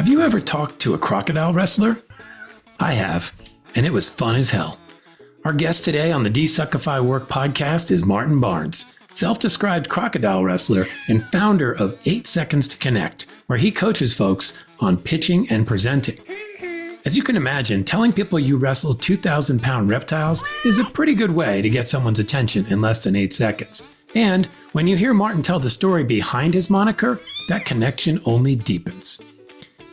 Have you ever talked to a crocodile wrestler? I have, and it was fun as hell. Our guest today on the DescukifyWork Podcast is Martin Barnes, self-described crocodile wrestler and founder of 8 Seconds to Connect, where he coaches folks on pitching and presenting. As you can imagine, telling people you wrestle 2,000-pound reptiles is a pretty good way to get someone's attention in less than 8 seconds. And when you hear Martin tell the story behind his moniker, that connection only deepens.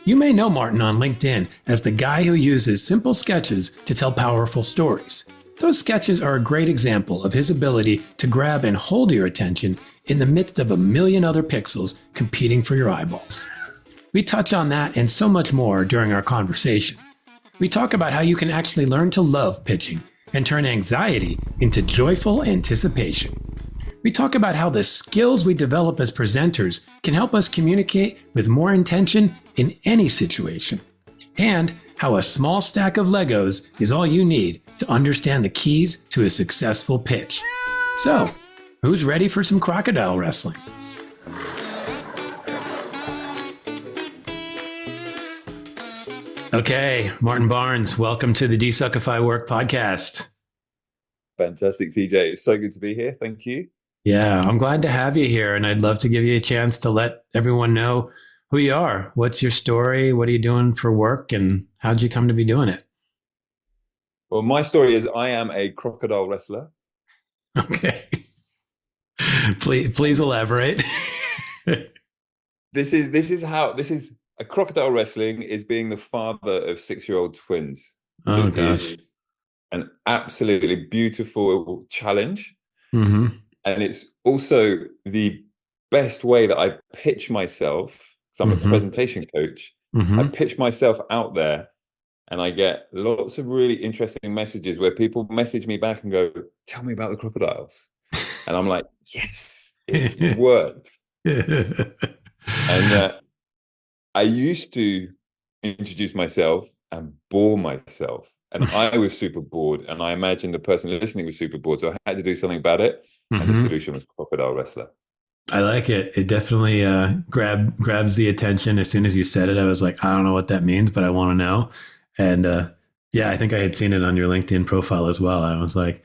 You may know Martin on LinkedIn as the guy who uses simple sketches to tell powerful stories. Those sketches are a great example of his ability to grab and hold your attention in the midst of a million other pixels competing for your eyeballs. We touch on that and so much more during our conversation. We talk about how you can actually learn to love pitching and turn anxiety into joyful anticipation. We talk about how the skills we develop as presenters can help us communicate with more intention in any situation, and how a small stack of Legos is all you need to understand the keys to a successful pitch. So, who's ready for some crocodile wrestling? Okay, Martin Barnes, welcome to the DesuckifyWork Podcast. Fantastic, TJ. It's so good to be here. Thank you. Yeah, I'm glad to have you here, and I'd love to give you a chance to let everyone know who you are. What's your story? What are you doing for work, and how'd you come to be doing it? Well, my story is I am a crocodile wrestler. Okay. Please elaborate. This is a crocodile wrestling is being the father of 6-year-old twins. Oh, it gosh. is an absolutely beautiful challenge. Mm-hmm. And it's also the best way that I pitch myself, because I'm a presentation coach. I pitch myself out there, and I get lots of really interesting messages where people message me back and go, "Tell me about the crocodiles." And I'm like, yes, it worked. And I used to introduce myself and bore myself. And I was super bored. And I imagined the person listening was super bored. So I had to do something about it. And the solution was crocodile wrestler. I like it. It definitely grabs the attention. As soon as you said it, I was like, I don't know what that means, but I want to know. And yeah, I think I had seen it on your LinkedIn profile as well. I was like,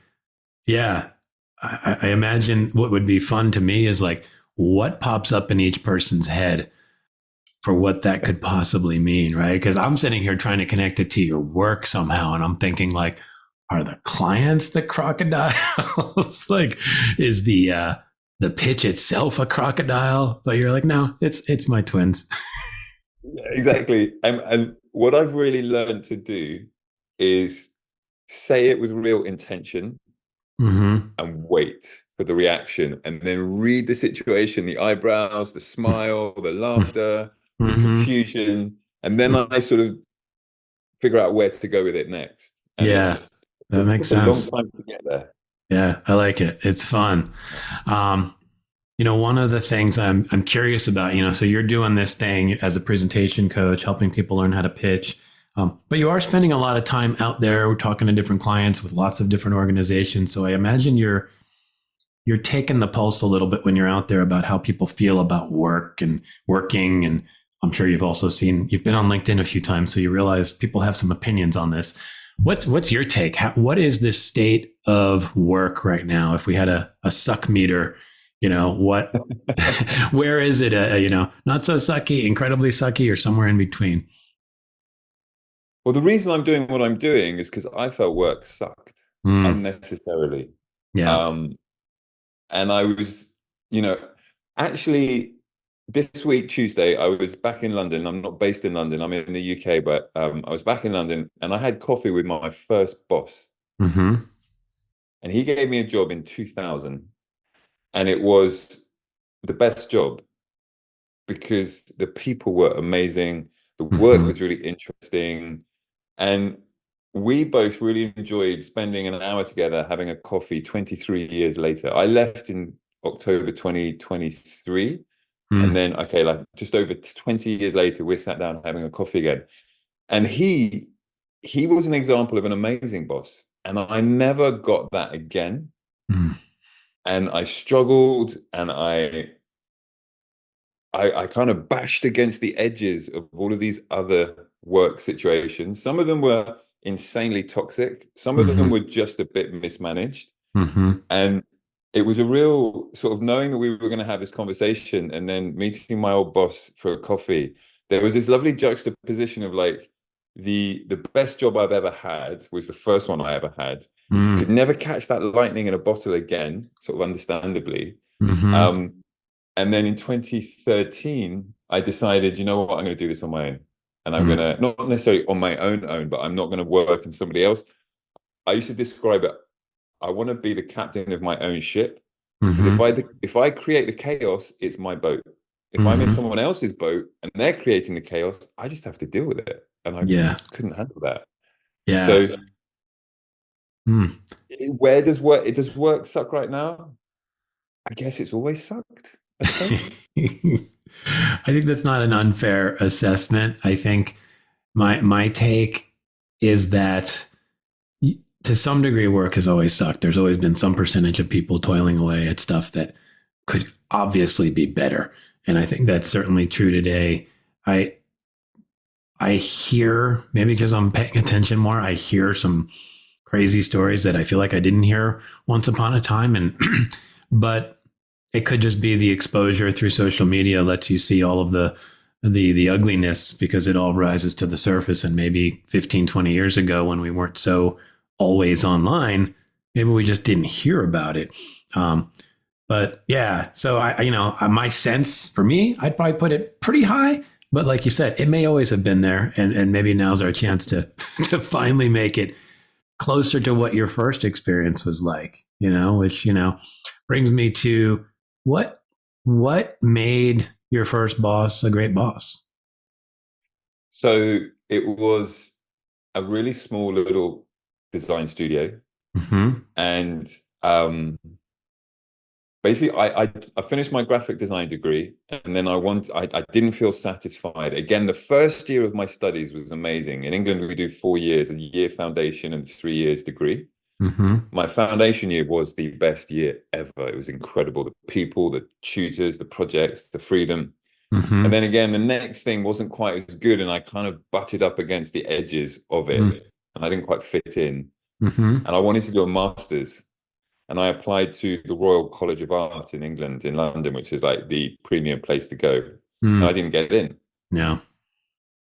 yeah, I imagine what would be fun to me is like what pops up in each person's head for what that could possibly mean, right? Because I'm sitting here trying to connect it to your work somehow. And I'm thinking like, are the clients the crocodiles? Like, is the pitch itself a crocodile? But you're like, no, it's my twins. Yeah, exactly. And what I've really learned to do is say it with real intention and wait for the reaction, and then read the situation, the eyebrows, the smile, the laughter, the confusion, and then I sort of figure out where to go with it next. And yeah, that makes sense. It's a long time to get there. Yeah, I like it. It's fun. One of the things I'm curious about, so you're doing this thing as a presentation coach, helping people learn how to pitch. But you are spending a lot of time out there. We're talking to different clients with lots of different organizations. So I imagine you're taking the pulse a little bit when you're out there about how people feel about work and working. And I'm sure you've been on LinkedIn a few times, so you realize people have some opinions on this. What's your take? What is this state of work right now? If we had a suck meter, where is it? Not so sucky, incredibly sucky, or somewhere in between? Well, the reason I'm doing what I'm doing is because I felt work sucked unnecessarily. Yeah. And I was, actually this week, Tuesday, I was back in London. I'm not based in London. I'm in the UK, but I was back in London, and I had coffee with my first boss. And he gave me a job in 2000. And it was the best job because the people were amazing. The work was really interesting. And we both really enjoyed spending an hour together having a coffee 23 years later. I left in October 2023. And then, just over 20 years later, we sat down having a coffee again. And he was an example of an amazing boss. And I never got that again. And I struggled, and I I kind of bashed against the edges of all of these other work situations. Some of them were insanely toxic. Some of them Mm-hmm. were just a bit mismanaged. Mm-hmm. And it was a real sort of knowing that we were going to have this conversation and then meeting my old boss for a coffee. There was this lovely juxtaposition of like the best job I've ever had was the first one I ever had. Could never catch that lightning in a bottle again, sort of understandably. Mm-hmm. And then in 2013, I decided, you know what, I'm going to do this on my own. And I'm going Mm-hmm. to, not necessarily on my own, but I'm not going to work in somebody else. I used to describe it, I want to be the captain of my own ship. Because if I create the chaos, it's my boat. If I'm in Mm-hmm. someone else's boat and they're creating the chaos, I just have to deal with it. And I Yeah. couldn't handle that. Yeah. So Mm. where does work suck right now? I guess it's always sucked, I suppose. I think that's not an unfair assessment. I think my take is that to some degree work has always sucked. There's always been some percentage of people toiling away at stuff that could obviously be better. And I think that's certainly true today. I I hear, maybe because I'm paying attention more, I hear some crazy stories that I feel like I didn't hear once upon a time. And but it could just be the exposure through social media lets you see all of the ugliness because it all rises to the surface. And maybe 15, 20 years ago when we weren't so always online, maybe we just didn't hear about it. But yeah, so my sense for me, I'd probably put it pretty high. But like you said, it may always have been there, and maybe now's our chance to to finally make it closer to what your first experience was like. Which brings me to what made your first boss a great boss? So it was a really small little design studio, Mm-hmm. and basically I finished my graphic design degree, and then I didn't feel satisfied. Again, the first year of my studies was amazing. In England, we do 4 years, a year foundation and 3 years degree. Mm-hmm. My foundation year was the best year ever. It was incredible. The people, the tutors, the projects, the freedom. And Mm-hmm. then again, the next thing wasn't quite as good, and I kind of butted up against the edges of it, and I didn't quite fit in. Mm-hmm. And I wanted to do a master's, and I applied to the Royal College of Art in England, in London, which is like the premium place to go. And I Mm. didn't get in. Yeah.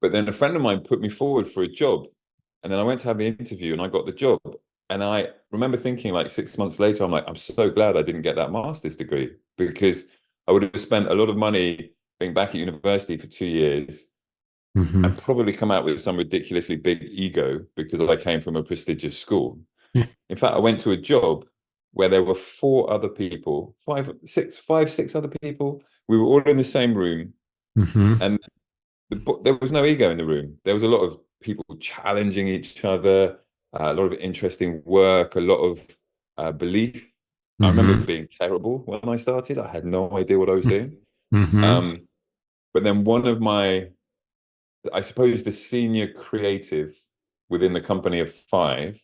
But then a friend of mine put me forward for a job, and then I went to have the interview, and I got the job. And I remember thinking, like 6 months later, I'm like, I'm so glad I didn't get that master's degree, because I would have spent a lot of money being back at university for 2 years Mm-hmm. and probably come out with some ridiculously big ego because I came from a prestigious school. In fact, I went to a job where there were four other people, six other people. We were all in the same room, Mm-hmm. and there was no ego in the room. There was a lot of people challenging each other, a lot of interesting work, a lot of belief. I remember Mm-hmm. being terrible when I started. I had no idea what I was doing. Mm-hmm. But then one of I suppose the senior creative within the company of five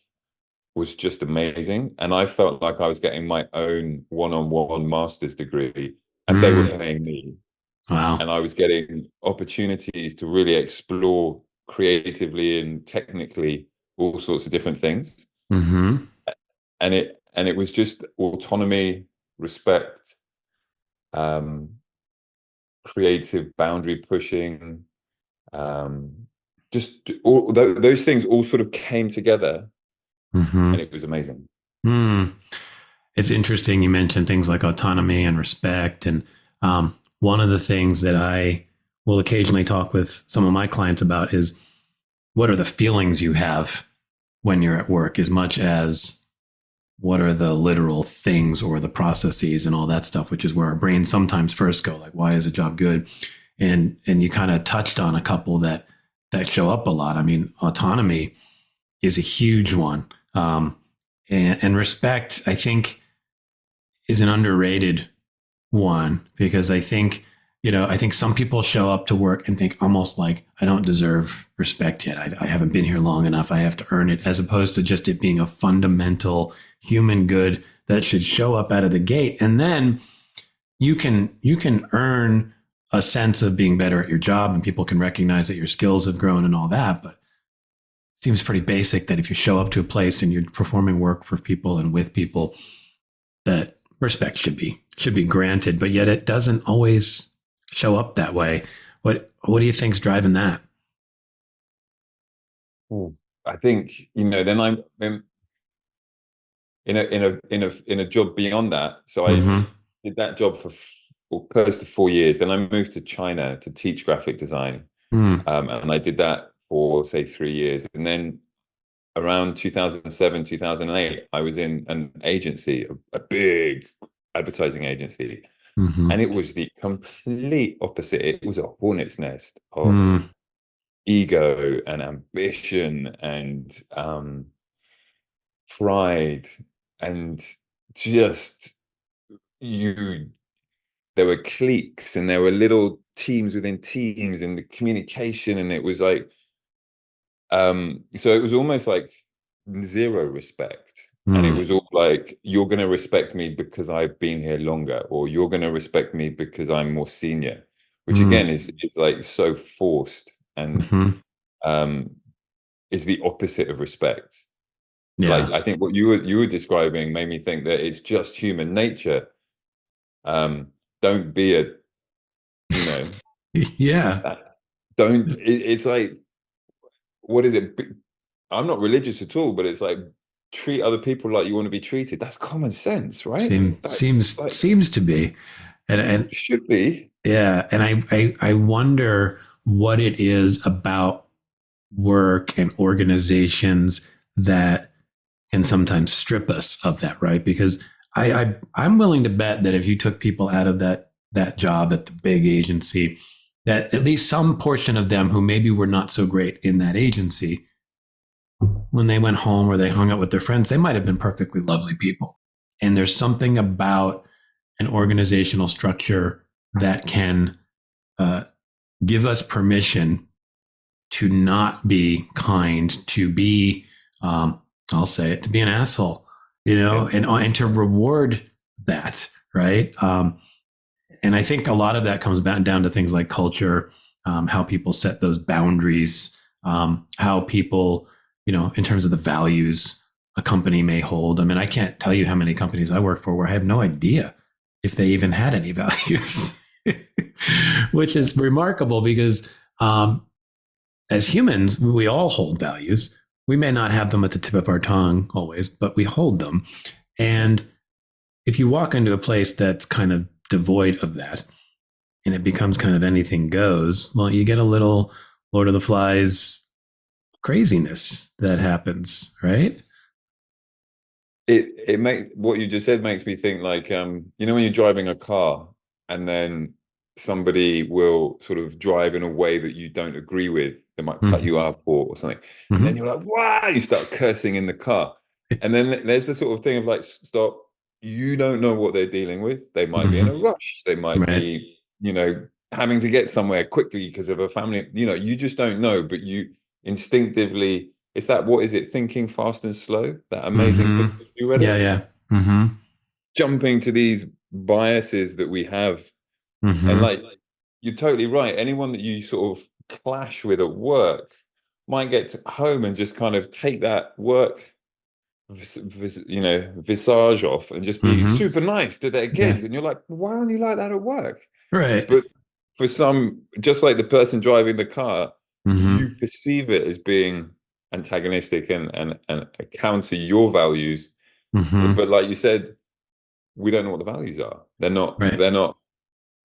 was just amazing. And I felt like I was getting my own one-on-one master's degree, and they were Mm. paying me. Wow. And I was getting opportunities to really explore creatively and technically all sorts of different things. Mm-hmm. And it was just autonomy, respect, um, creative boundary pushing, just all those things all sort of came together, Mm-hmm. and it was amazing. Mm. It's interesting you mentioned things like autonomy and respect. And one of the things that I will occasionally talk with some of my clients about is what are the feelings you have when you're at work, as much as what are the literal things or the processes and all that stuff, which is where our brains sometimes first go, like, why is a job good? And you kind of touched on a couple that show up a lot. I mean, autonomy is a huge one. And respect, I think, is an underrated one, because I think some people show up to work and think almost like, I don't deserve respect yet. I haven't been here long enough. I have to earn it, as opposed to just it being a fundamental human good that should show up out of the gate. And then you can earn a sense of being better at your job and people can recognize that your skills have grown and all that. But it seems pretty basic that if you show up to a place and you're performing work for people and with people, that respect should be granted. But yet it doesn't always show up that way. What do you think's driving that? I think, then I'm in a job beyond that. So I did that job for close to 4 years. Then I moved to China to teach graphic design. And I did that for, say, 3 years. And then around 2007, 2008, I was in an agency, a big advertising agency. And it was the complete opposite. It was a hornet's nest of ego and ambition and pride, and just there were cliques and there were little teams within teams in the communication, and it was like so it was almost like zero respect. And it was all like, you're going to respect me because I've been here longer, or you're going to respect me because I'm more senior, which again is like so forced and is the opposite of respect. Like, I think what you were describing made me think that it's just human nature. Don't be a, it's like, what is it? I'm not religious at all, but it's like, treat other people like you want to be treated. That's common sense, right? Seems to be, and should be. Yeah, and I wonder what it is about work and organizations that can sometimes strip us of that, right? Because I'm willing to bet that if you took people out of that job at the big agency, that at least some portion of them who maybe were not so great in that agency, when they went home or they hung out with their friends, they might have been perfectly lovely people. And there's something about an organizational structure that can give us permission to not be kind, to be, I'll say it, to be an asshole, and to reward that, right? And I think a lot of that comes down to things like culture, how people set those boundaries, how people, in terms of the values a company may hold. I mean, I can't tell you how many companies I work for where I have no idea if they even had any values, which is remarkable because as humans, we all hold values. We may not have them at the tip of our tongue always, but we hold them. And if you walk into a place that's kind of devoid of that and it becomes kind of anything goes, well, you get a little Lord of the Flies craziness that happens, right? It makes, what you just said makes me think like, when you're driving a car and then somebody will sort of drive in a way that you don't agree with, they might cut you up or something, and then you're like, wow, you start cursing in the car. And then there's the sort of thing of like, stop, you don't know what they're dealing with. They might be in a rush. They might be, having to get somewhere quickly because of a family, you just don't know, but you instinctively, it's that, what is it, Thinking Fast and Slow, that amazing book. You read it? Jumping to these biases that we have. And like, you're totally right. Anyone that you sort of clash with at work might get to home and just kind of take that work visage off and just be super nice to their kids. And you're like, why aren't you like that at work? Right. But for some, just like the person driving the car, you perceive it as being antagonistic and counter your values. But like you said, we don't know what the values are. They're not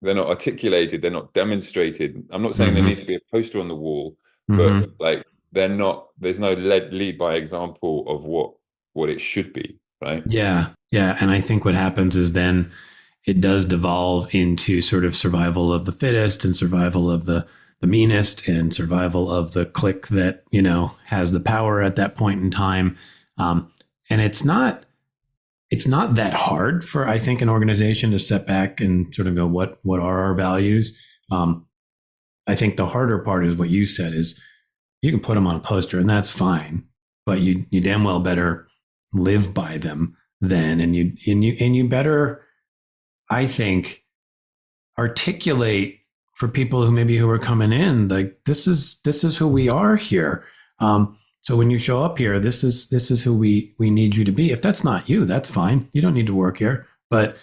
articulated. They're not demonstrated. I'm not saying there needs to be a poster on the wall, but like, there's no lead by example of what it should be, right? Yeah. And I think what happens is then it does devolve into sort of survival of the fittest and survival of the meanest and survival of the clique that, has the power at that point in time. And it's not that hard for, I think, an organization to step back and sort of go, what are our values? I think the harder part is what you said, is you can put them on a poster and that's fine, but you damn well better live by them then. And you better, I think, articulate for people who are coming in, like this is who we are here. So when you show up here, this is who we need you to be. If that's not you, that's fine. You don't need to work here. But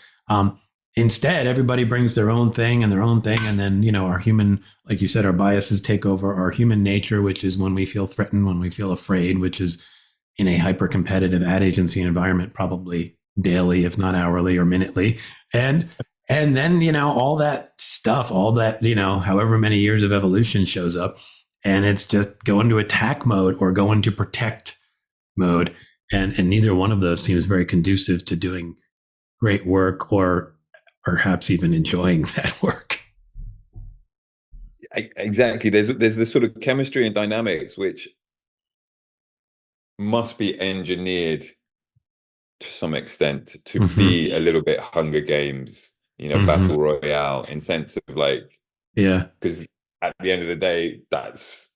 instead, everybody brings their own thing, and then our human, like you said, our biases take over our human nature, which is when we feel threatened, when we feel afraid, which is in a hyper competitive ad agency environment, probably daily, if not hourly or minutely, and then all that stuff, all that however many years of evolution shows up. And it's just go into attack mode or go into protect mode. And neither one of those seems very conducive to doing great work or perhaps even enjoying that work. Exactly. There's this sort of chemistry and dynamics which must be engineered to some extent to be a little bit Hunger Games, Battle Royale, in sense of like, because at the end of the day, that's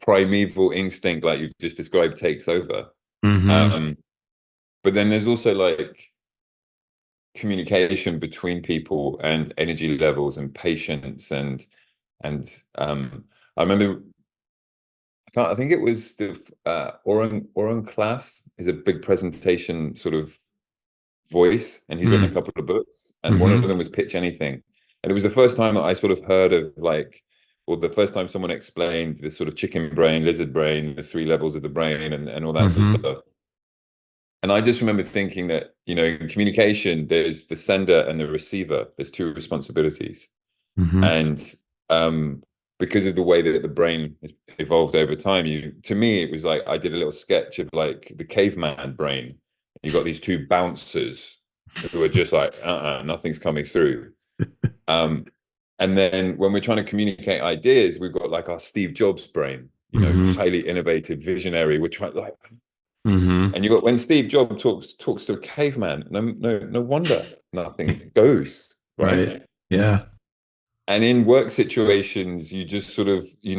primeval instinct, like you've just described, takes over. But then there's also like communication between people and energy levels and patience and I remember, I think it was the Oren Klaff is a big presentation sort of voice, and he's written a couple of books, and one of them was Pitch Anything. And it was the first time that I sort of heard of the first time someone explained this sort of chicken brain, lizard brain, the 3 levels of the brain and all that sort of stuff. And I just remember thinking that, in communication, there's the sender and the receiver. There's 2 responsibilities. And because of the way that the brain has evolved over time, to me, it was like I did a little sketch of like the caveman brain. You got these 2 bouncers who are just like, nothing's coming through. And then when we're trying to communicate ideas, we've got like our Steve Jobs brain, highly innovative, visionary. We're trying like, and you got when Steve Jobs talks to a caveman, no wonder nothing goes right. Yeah. And in work situations, you just sort of, you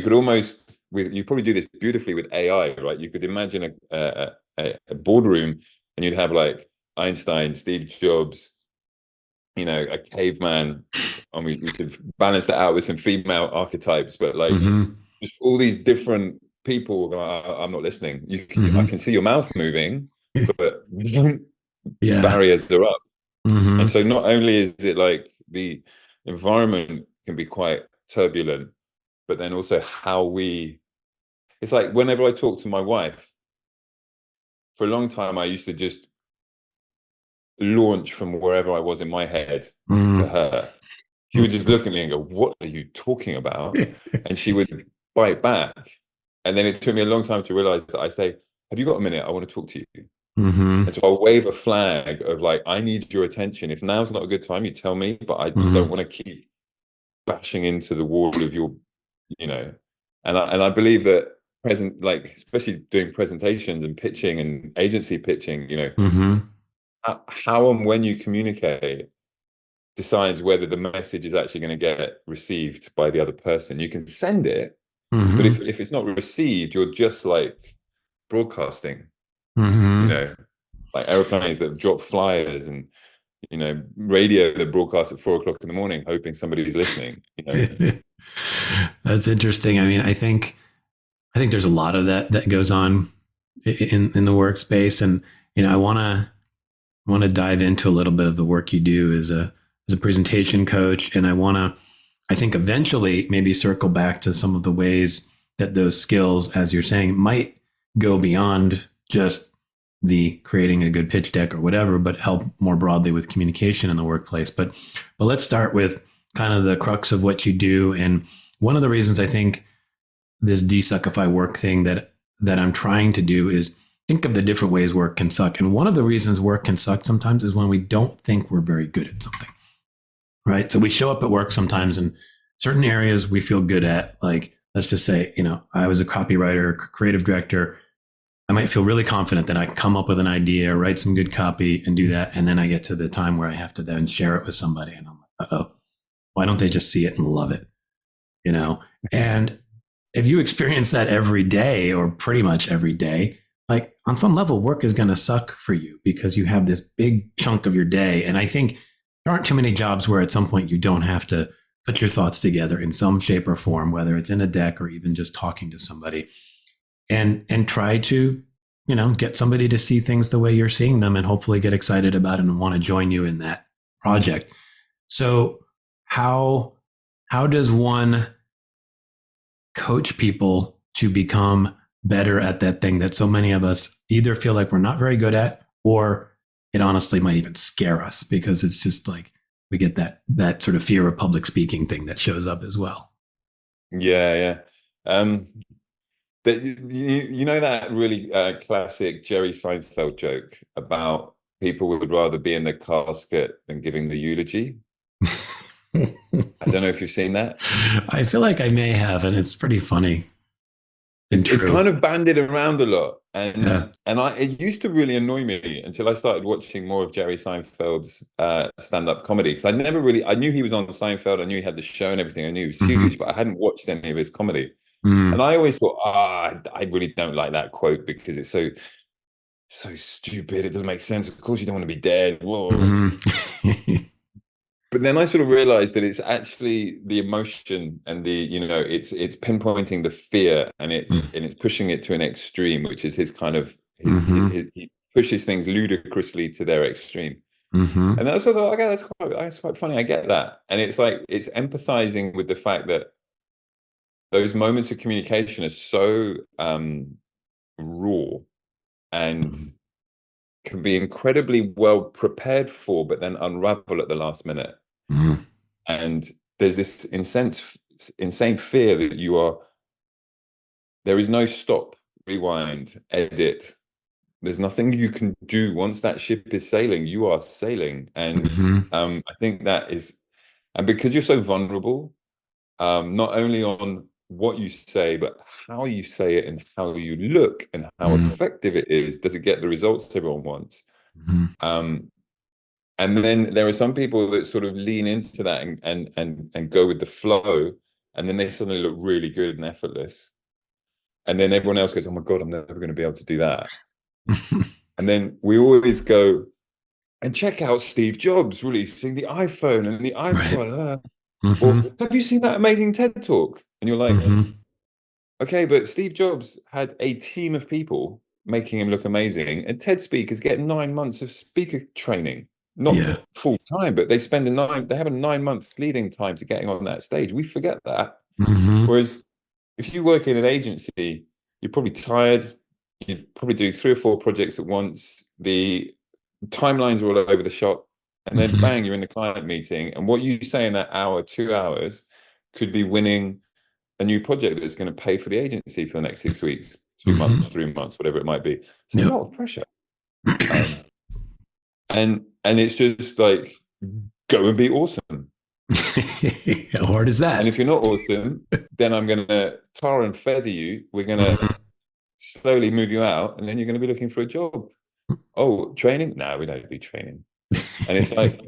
could almost, you probably do this beautifully with AI, right? You could imagine a boardroom, and you'd have like Einstein, Steve Jobs, a caveman, and we could balance that out with some female archetypes, but like just all these different people. I'm not listening. I can see your mouth moving, but barriers are up. And so not only is it like the environment can be quite turbulent, but then also it's like whenever I talk to my wife, for a long time, I used to just launch from wherever I was in my head to her. She would just look at me and go, "What are you talking about?" And she would bite back. And then it took me a long time to realize that I say, "Have you got a minute? I want to talk to you." And so I'll wave a flag of like, I need your attention. If now's not a good time, you tell me, but I don't want to keep bashing into the wall of your, and I believe that especially doing presentations and pitching and agency pitching, how and when you communicate decides whether the message is actually going to get received by the other person. You can send it, but if it's not received, you're just like broadcasting. Like airplanes that drop flyers and radio that broadcasts at 4 o'clock in the morning, hoping somebody's listening. That's interesting. I mean, I think there's a lot of that goes on in the workspace, and I want to dive into a little bit of the work you do as a presentation coach, and I think eventually maybe circle back to some of the ways that those skills, as you're saying, might go beyond just the creating a good pitch deck or whatever, but help more broadly with communication in the workplace. But let's start with kind of the crux of what you do. And one of the reasons I think this Desuckify Work thing that I'm trying to do is think of the different ways work can suck. And one of the reasons work can suck sometimes is when we don't think we're very good at something, right? So we show up at work sometimes in certain areas we feel good at, like, let's just say, I was a copywriter, creative director. I might feel really confident that I can come up with an idea, write some good copy and do that. And then I get to the time where I have to then share it with somebody. And I'm like, why don't they just see it and love it? And if you experience that every day or pretty much every day, like on some level, work is going to suck for you because you have this big chunk of your day. And I think there aren't too many jobs where at some point you don't have to put your thoughts together in some shape or form, whether it's in a deck or even just talking to somebody, and try to, get somebody to see things the way you're seeing them and hopefully get excited about it and want to join you in that project. So how does one coach people to become better at that thing that so many of us either feel like we're not very good at, or it honestly might even scare us because it's just like we get that sort of fear of public speaking thing that shows up as well. Yeah. But you know that really classic Jerry Seinfeld joke about people would rather be in the casket than giving the eulogy? I don't know if you've seen that. I feel like I may have, and it's pretty funny. It's kind of bandied around a lot, and yeah. it used to really annoy me until I started watching more of Jerry Seinfeld's stand-up comedy, because I knew he was on Seinfeld, I knew he had the show and everything, I knew he was huge, but I hadn't watched any of his comedy. And I always thought, I really don't like that quote because it's so stupid. It doesn't make sense. Of course, you don't want to be dead. Whoa. But then I sort of realized that it's actually the emotion and it's pinpointing the fear, and it's pushing it to an extreme, which is his kind of he pushes things ludicrously to their extreme. And that's what I thought, okay, that's quite funny. I get that. And it's like it's empathizing with the fact that those moments of communication are so raw and can be incredibly well prepared for, but then unravel at the last minute. And there's this insane fear that there is no stop, rewind, edit. There's nothing you can do. Once that ship is sailing, you are sailing. And I think that is, and because you're so vulnerable, not only on what you say, but how you say it and how you look and how effective it is. Does it get the results everyone wants? And then there are some people that sort of lean into that and go with the flow, and then they suddenly look really good and effortless. And then everyone else goes, oh my God, I'm never going to be able to do that. And then we always go and check out Steve Jobs releasing the iPhone and the iPod. Right. Or, have you seen that amazing TED Talk? And you're like, okay, but Steve Jobs had a team of people making him look amazing, and TED speakers get 9 months of speaker training, not full time, but they have a 9-month leading time to getting on that stage. We forget that. Whereas if you work in an agency, you're probably tired. You probably do 3 or 4 projects at once. The timelines are all over the shop, and then bang, you're in the client meeting, and what you say in that hour, 2 hours, could be winning a new project that's going to pay for the agency for the next 6 weeks, 2 months, 3 months, whatever it might be. It's a lot of pressure. And it's just like, go and be awesome. How hard is that? And if you're not awesome, then I'm going to tar and feather you. We're going to slowly move you out, and then you're going to be looking for a job. Oh, training? No, we don't do training. And it's like,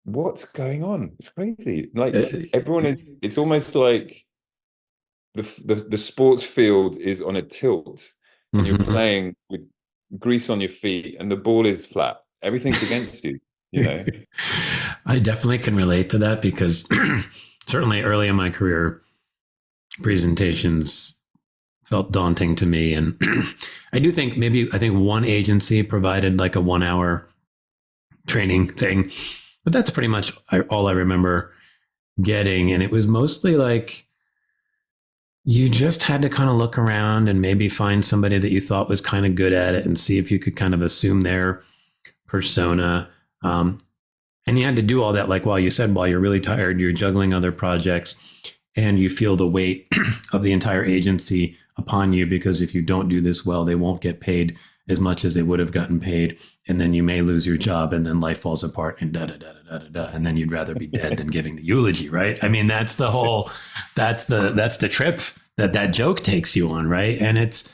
what's going on? It's crazy. Like everyone is. It's almost like the sports field is on a tilt, and you're playing with grease on your feet, and the ball is flat. Everything's against you. You know. I definitely can relate to that because certainly early in my career, presentations felt daunting to me, and I think one agency provided like a 1-hour training thing. But that's pretty much all I remember getting. And it was mostly like you just had to kind of look around and maybe find somebody that you thought was kind of good at it and see if you could kind of assume their persona. And you had to do all that, like while you're really tired, you're juggling other projects and you feel the weight of the entire agency upon you, because if you don't do this well, they won't get paid as much as they would have gotten paid. And then you may lose your job, and then life falls apart, and and then you'd rather be dead than giving the eulogy, right? I mean, that's the trip that joke takes you on, right? And it's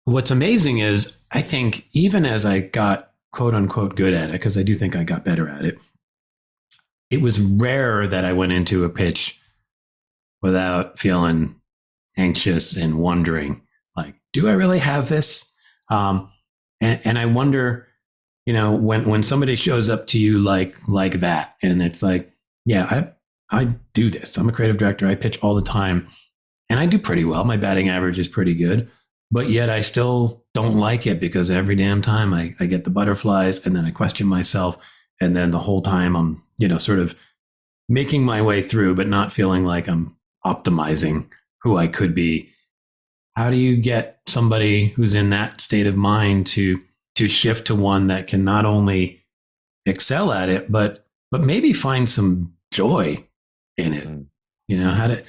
what's amazing is I think even as I got quote unquote good at it, because I do think I got better at it, it was rare that I went into a pitch without feeling anxious and wondering, like, do I really have this? And I wonder when somebody shows up to you like that, and it's like, yeah, I do this. I'm a creative director. I pitch all the time, and I do pretty well. My batting average is pretty good, but yet I still don't like it because every damn time I get the butterflies, and then I question myself, and then the whole time I'm sort of making my way through, but not feeling like I'm optimizing who I could be. How do you get somebody who's in that state of mind to shift to one that can not only excel at it, but maybe find some joy in it? How to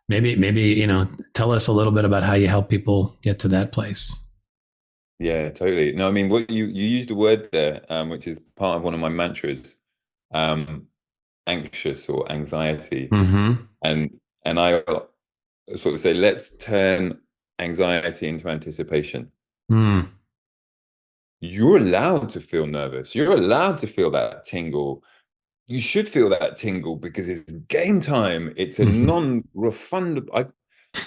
maybe tell us a little bit about how you help people get to that place. Yeah, totally. No, I mean, what you used a word there, which is part of one of my mantras, anxious or anxiety. Mm-hmm. And I sort of say, let's turn anxiety into anticipation. Mm. You're allowed to feel nervous. You're allowed to feel that tingle. You should feel that tingle because it's game time. It's a non-refundable.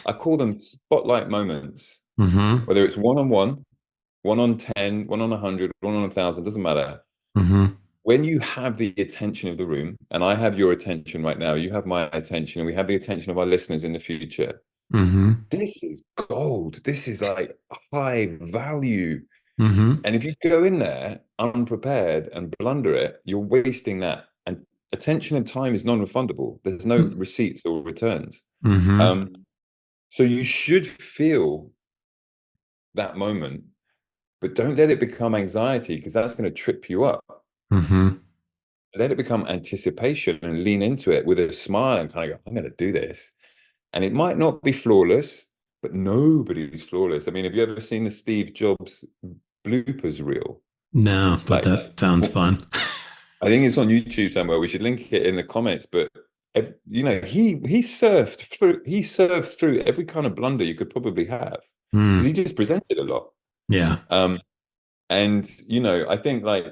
I call them spotlight moments. Mm-hmm. Whether it's one-on-one, 1 on 10, 1 on 100, 1 on 1,000, doesn't matter. Mm-hmm. When you have the attention of the room, and I have your attention right now, you have my attention, and we have the attention of our listeners in the future. Mm-hmm. This is gold. This is like high value. Mm-hmm. And if you go in there unprepared and blunder it, you're wasting that. And attention and time is non-refundable. There's no receipts or returns. Mm-hmm. So you should feel that moment, but don't let it become anxiety because that's going to trip you up. Mm-hmm. Let it become anticipation and lean into it with a smile and kind of go, I'm going to do this. And it might not be flawless, but nobody's flawless. I mean, have you ever seen the Steve Jobs bloopers reel? No, but that sounds fun. I think it's on YouTube somewhere. We should link it in the comments. But he surfed through every kind of blunder you could probably have because he just presented a lot. Yeah. And I think like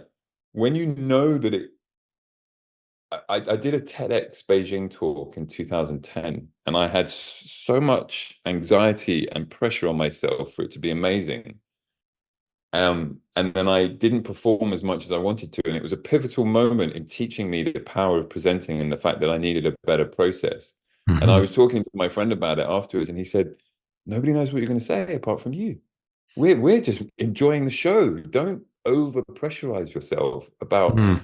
when you know that I did a TEDx Beijing talk in 2010, and I had so much anxiety and pressure on myself for it to be amazing. And then I didn't perform as much as I wanted to. And it was a pivotal moment in teaching me the power of presenting and the fact that I needed a better process. Mm-hmm. And I was talking to my friend about it afterwards, and he said, nobody knows what you're going to say apart from you. We're just enjoying the show. Don't over pressurize yourself about, and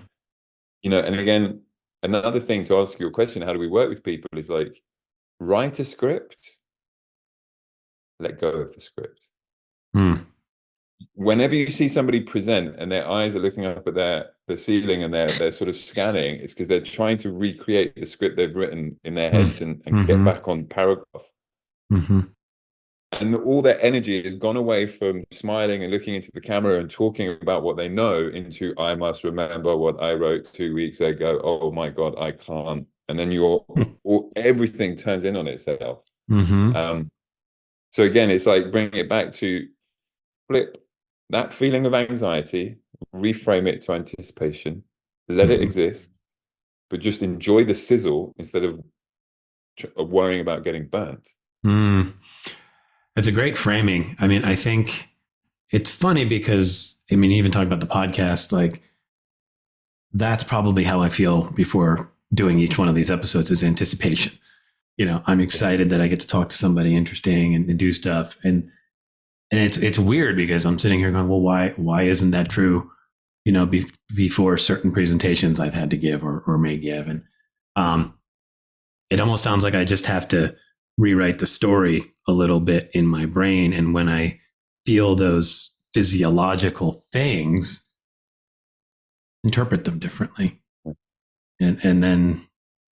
again, another thing to ask your question, how do we work with people, is like, write a script, let go of the script. Whenever you see somebody present and their eyes are looking up at the ceiling and they're sort of scanning, it's because they're trying to recreate the script they've written in their heads and get back on paragraph. And all their energy has gone away from smiling and looking into the camera and talking about what they know into, I must remember what I wrote 2 weeks ago. Oh my God, I can't. And then everything turns in on itself. So again, it's like bringing it back to flip that feeling of anxiety, reframe it to anticipation, let it exist, but just enjoy the sizzle instead of worrying about getting burnt. It's a great framing. I mean, I think it's funny because, I mean, even talking about the podcast, like that's probably how I feel before doing each one of these episodes, is anticipation. I'm excited that I get to talk to somebody interesting and do stuff. And it's weird because I'm sitting here going, well, why isn't that true? Before certain presentations I've had to give or may give. And it almost sounds like I just have to rewrite the story a little bit in my brain. And when I feel those physiological things, interpret them differently. And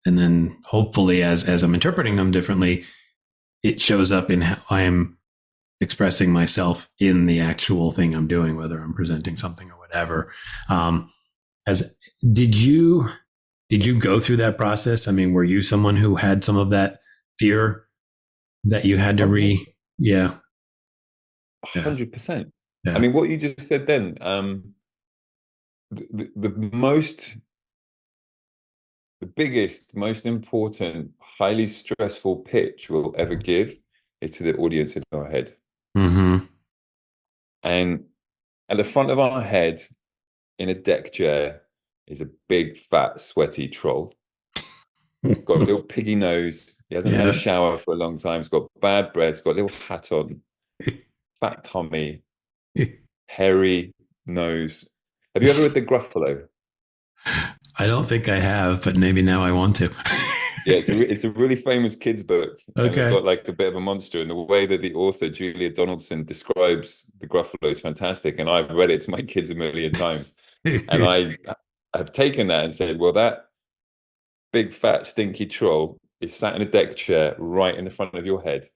then hopefully as I'm interpreting them differently, it shows up in how I'm expressing myself in the actual thing I'm doing, whether I'm presenting something or whatever. Did you go through that process? I mean, were you someone who had some of that fear that you had to Yeah. 100%. Yeah. I mean, what you just said then, the biggest, most important, highly stressful pitch we'll ever give is to the audience in our head. And at the front of our head, in a deck chair is a big, fat, sweaty troll. Got a little piggy nose. He hasn't had a shower for a long time. He's got bad breath. He's got a little hat on. Fat tummy. Hairy nose. Have you ever read The Gruffalo? I don't think I have, but maybe now I want to. Yeah, it's a really famous kids book. Okay. And it's got like a bit of a monster. And the way that the author, Julia Donaldson, describes the Gruffalo is fantastic. And I've read it to my kids a million times. And I have taken that and said, well, that big, fat, stinky troll is sat in a deck chair right in the front of your head,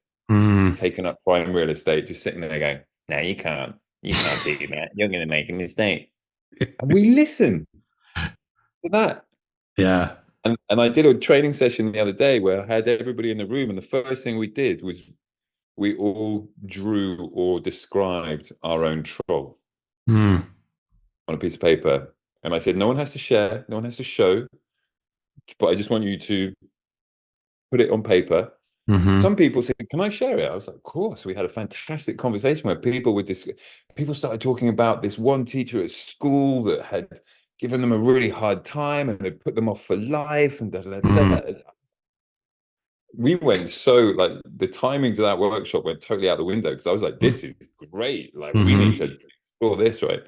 taking up prime real estate, just sitting there going, no, you can't. You can't do that. You're going to make a mistake. And we listen to that. Yeah. And I did a training session the other day where I had everybody in the room, and the first thing we did was we all drew or described our own troll on a piece of paper. And I said, no one has to share, no one has to show, but I just want you to put it on paper. Some people said, can I share it? I was like, of course. We had a fantastic conversation where people started talking about this one teacher at school that had given them a really hard time and had put them off for life and we went like the timings of that workshop went totally out the window because I was like, this is great. Like we need to explore this, right?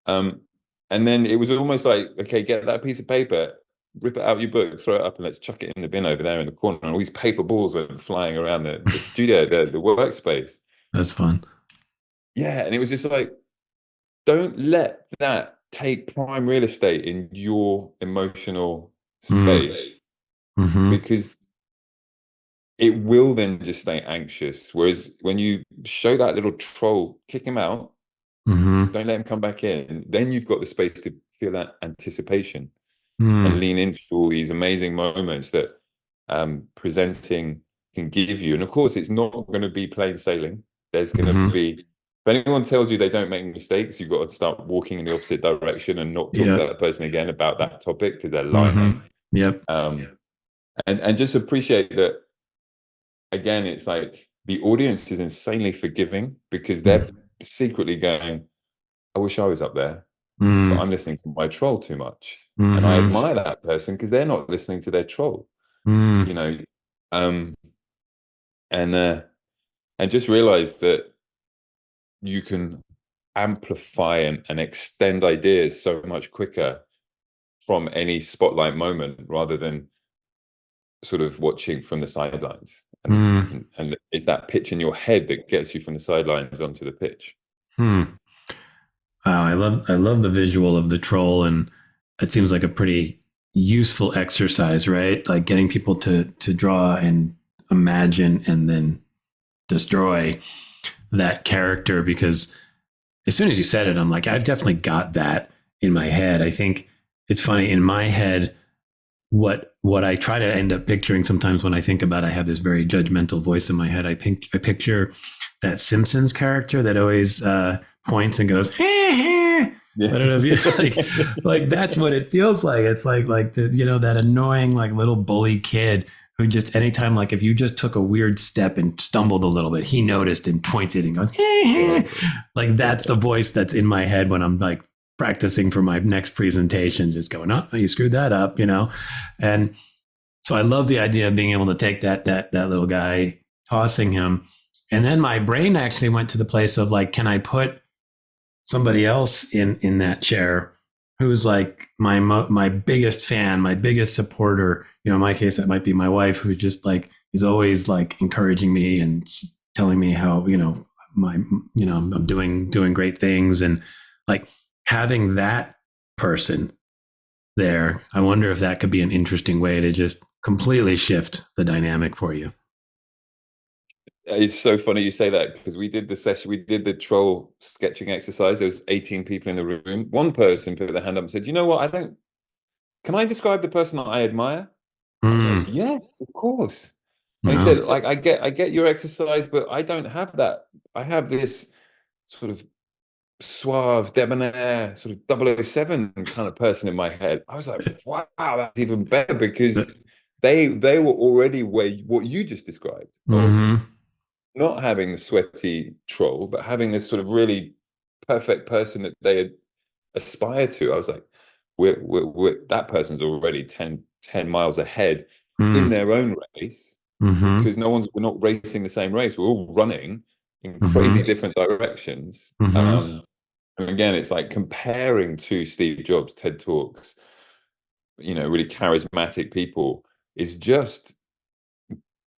And then it was almost like, okay, get that piece of paper, rip it out of your book, throw it up, and let's chuck it in the bin over there in the corner. And all these paper balls went flying around the studio, the workspace. That's fun. Yeah, and it was just like, don't let that take prime real estate in your emotional space because it will then just stay anxious. Whereas when you show that little troll, kick him out, don't let him come back in, then you've got the space to feel that anticipation and lean into all these amazing moments that presenting can give you. And of course, it's not going to be plain sailing. There's going to be, if anyone tells you they don't make mistakes, you've got to start walking in the opposite direction and not talk to that person again about that topic because they're lying. And just appreciate that. Again, it's like the audience is insanely forgiving because they're secretly going, I wish I was up there, but I'm listening to my troll too much. And I admire that person because they're not listening to their troll, you know. And just realize that you can amplify and extend ideas so much quicker from any spotlight moment rather than sort of watching from the sidelines. And it's that pitch in your head that gets you from the sidelines onto the pitch. Wow, I love the visual of the troll, and it seems like a pretty useful exercise, right? Like getting people to draw and imagine and then destroy that character, because as soon as you said it, I'm like, I've definitely got that in my head. I think it's funny in my head, what I try to end up picturing sometimes when I think about it, I have this very judgmental voice in my head. I picture that Simpsons character that always points and goes, I don't know if you like that's what it feels like. It's like the, you know, that annoying like little bully kid who just anytime, like if you just took a weird step and stumbled a little bit, he noticed and pointed and goes, like that's the voice that's in my head when I'm like practicing for my next presentation, just going, oh, you screwed that up, you know? And so I love the idea of being able to take that little guy, tossing him. And then my brain actually went to the place of like, can I put somebody else in that chair who's like my biggest fan, my biggest supporter? You know, in my case, that might be my wife, who just like is always like encouraging me and telling me how, you know, I'm doing great things. And like having that person there, I wonder if that could be an interesting way to just completely shift the dynamic for you. It's so funny you say that because we did the session, we did the troll sketching exercise. There was 18 people in the room. One person put their hand up and said, you know what, can I describe the person that I admire? I was like, yes, of course. And he said, like, I get your exercise, but I don't have that. I have this sort of suave, debonair, sort of 007 kind of person in my head. I was like, wow, that's even better, because they were already what you just described, of not having the sweaty troll, but having this sort of really perfect person that they aspire to. I was like, that person's already 10 miles ahead in their own race, because we're not racing the same race. We're all running in crazy different directions. And again, it's like comparing to Steve Jobs, TED Talks, really charismatic people, is just,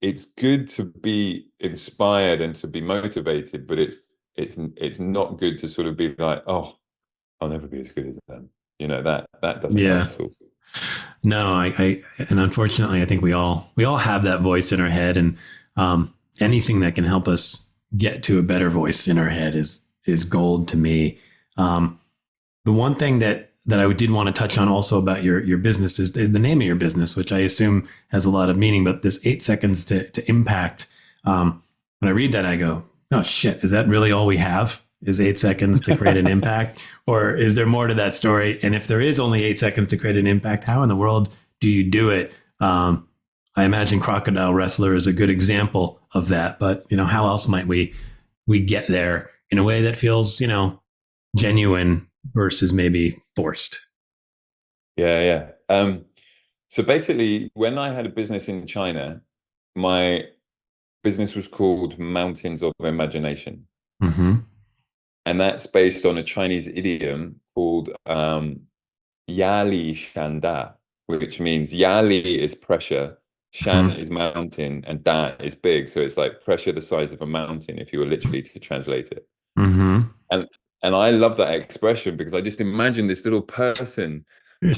it's good to be inspired and to be motivated, but it's not good to sort of be like, oh, I'll never be as good as them. That doesn't help at all. No, and unfortunately, I think we all have that voice in our head, and anything that can help us get to a better voice in our head is gold to me. The one thing that I did want to touch on also about your business is the name of your business, which I assume has a lot of meaning, but this 8 seconds to impact. When I read that, I go, oh shit, is that really all we have? Is 8 seconds to create an impact? Or is there more to that story? And if there is only 8 seconds to create an impact, how in the world do you do it? I imagine Crocodile Wrestler is a good example of that, but how else might we get there in a way that feels, genuine versus maybe forced? Yeah. So basically, when I had a business in China, my business was called Mountains of Imagination. And that's based on a Chinese idiom called Yali Shanda, which means Yali is pressure, Shan is mountain, and Da is big. So it's like pressure the size of a mountain, if you were literally to translate it. And I love that expression, because I just imagine this little person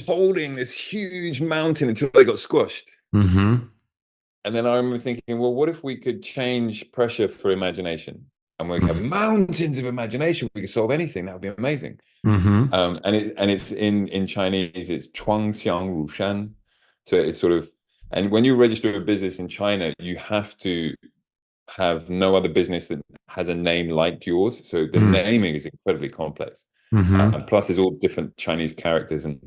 holding this huge mountain until they got squashed. And then I remember thinking, well, what if we could change pressure for imagination? And we have mountains of imagination. We could solve anything. That would be amazing. And it's in Chinese, it's Chuang Xiang Ru Shan. So it's sort of, and when you register a business in China, you have to have no other business that has a name like yours. So the naming is incredibly complex. And plus, there's all different Chinese characters and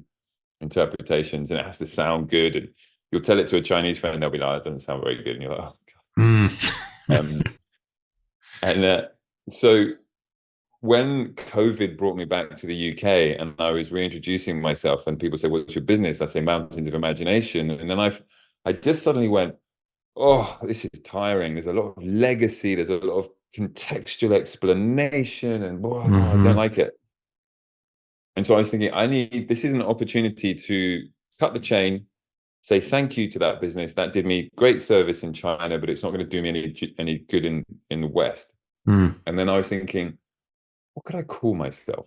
interpretations, and it has to sound good. And you'll tell it to a Chinese friend, they'll be like, "That doesn't sound very good." And you're like, "Oh God." So when COVID brought me back to the UK and I was reintroducing myself, and people say, "What's your business?" I say, "Mountains of Imagination." And then I just suddenly went, oh, this is tiring. There's a lot of legacy. There's a lot of contextual explanation, and I don't like it. And so I was thinking, this is an opportunity to cut the chain, say thank you to that business. That did me great service in China, but it's not going to do me any good in the West. And then I was thinking, what could I call myself?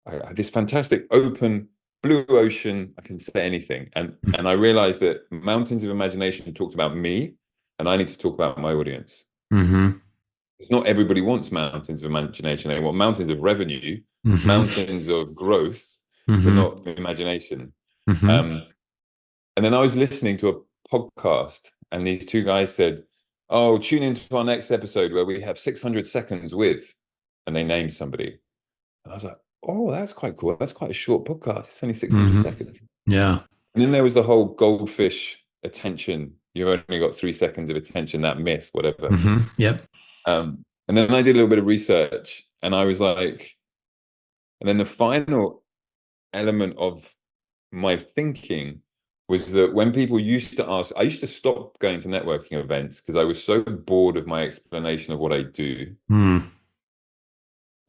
I had this fantastic open blue ocean. I can say anything. And I realized that Mountains of Imagination talked about me, and I need to talk about my audience. It's not everybody wants mountains of imagination. They want mountains of revenue, mountains of growth, but not imagination. And then I was listening to a podcast, and these two guys said, oh, tune into our next episode where we have 600 seconds with, and they named somebody. And I was like, oh, that's quite cool. That's quite a short podcast. It's only 600 seconds. Yeah. And then there was the whole goldfish attention. You've only got 3 seconds of attention, that myth, whatever. Yep. And then I did a little bit of research, and I was like, and then the final element of my thinking was that when people used to ask, I used to stop going to networking events because I was so bored of my explanation of what I do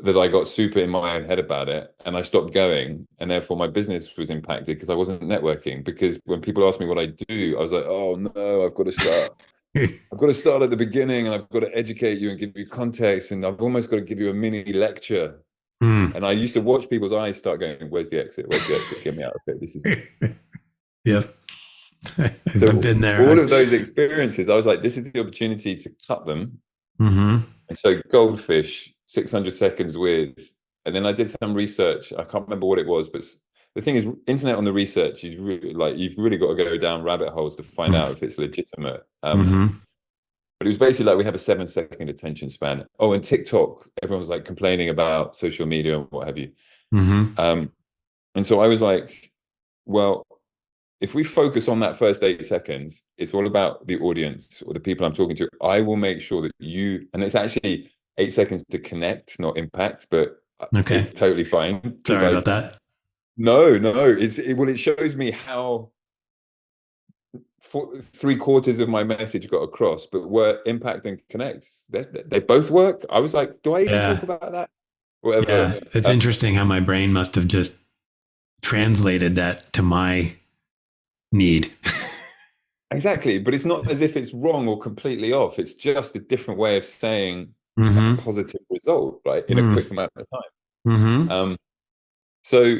that I got super in my own head about it, and I stopped going, and therefore my business was impacted because I wasn't networking. Because when people ask me what I do, I was like, oh no, I've got to start. I've got to start at the beginning, and I've got to educate you and give you context, and I've almost got to give you a mini lecture. And I used to watch people's eyes start going, where's the exit? Where's the exit? Get me out of it. This is yeah. So I've been there. All of those experiences, I was like, this is the opportunity to cut them. And so goldfish, 600 seconds with, and then I did some research. I can't remember what it was, but the thing is, internet on the research, you've really got to go down rabbit holes to find out if it's legitimate. But it was basically like we have a 7-second attention span. Oh, and TikTok, everyone was like complaining about social media and what have you. And so I was like, well, if we focus on that first 8 seconds, it's all about the audience or the people I'm talking to. I will make sure that and it's actually 8 seconds to connect, not impact, but Okay. It's totally fine. Because Sorry about that. no, it shows me how three-quarters of my message got across, but where impact and connect, they both work. I was like, do I even talk Yeah. about that? Whatever. Yeah. It's interesting how my brain must have just translated that to my need. Exactly. But it's not as if it's wrong or completely off. It's just a different way of saying a Mm-hmm. positive result, right? In a Mm-hmm. quick amount of time. Mm-hmm. So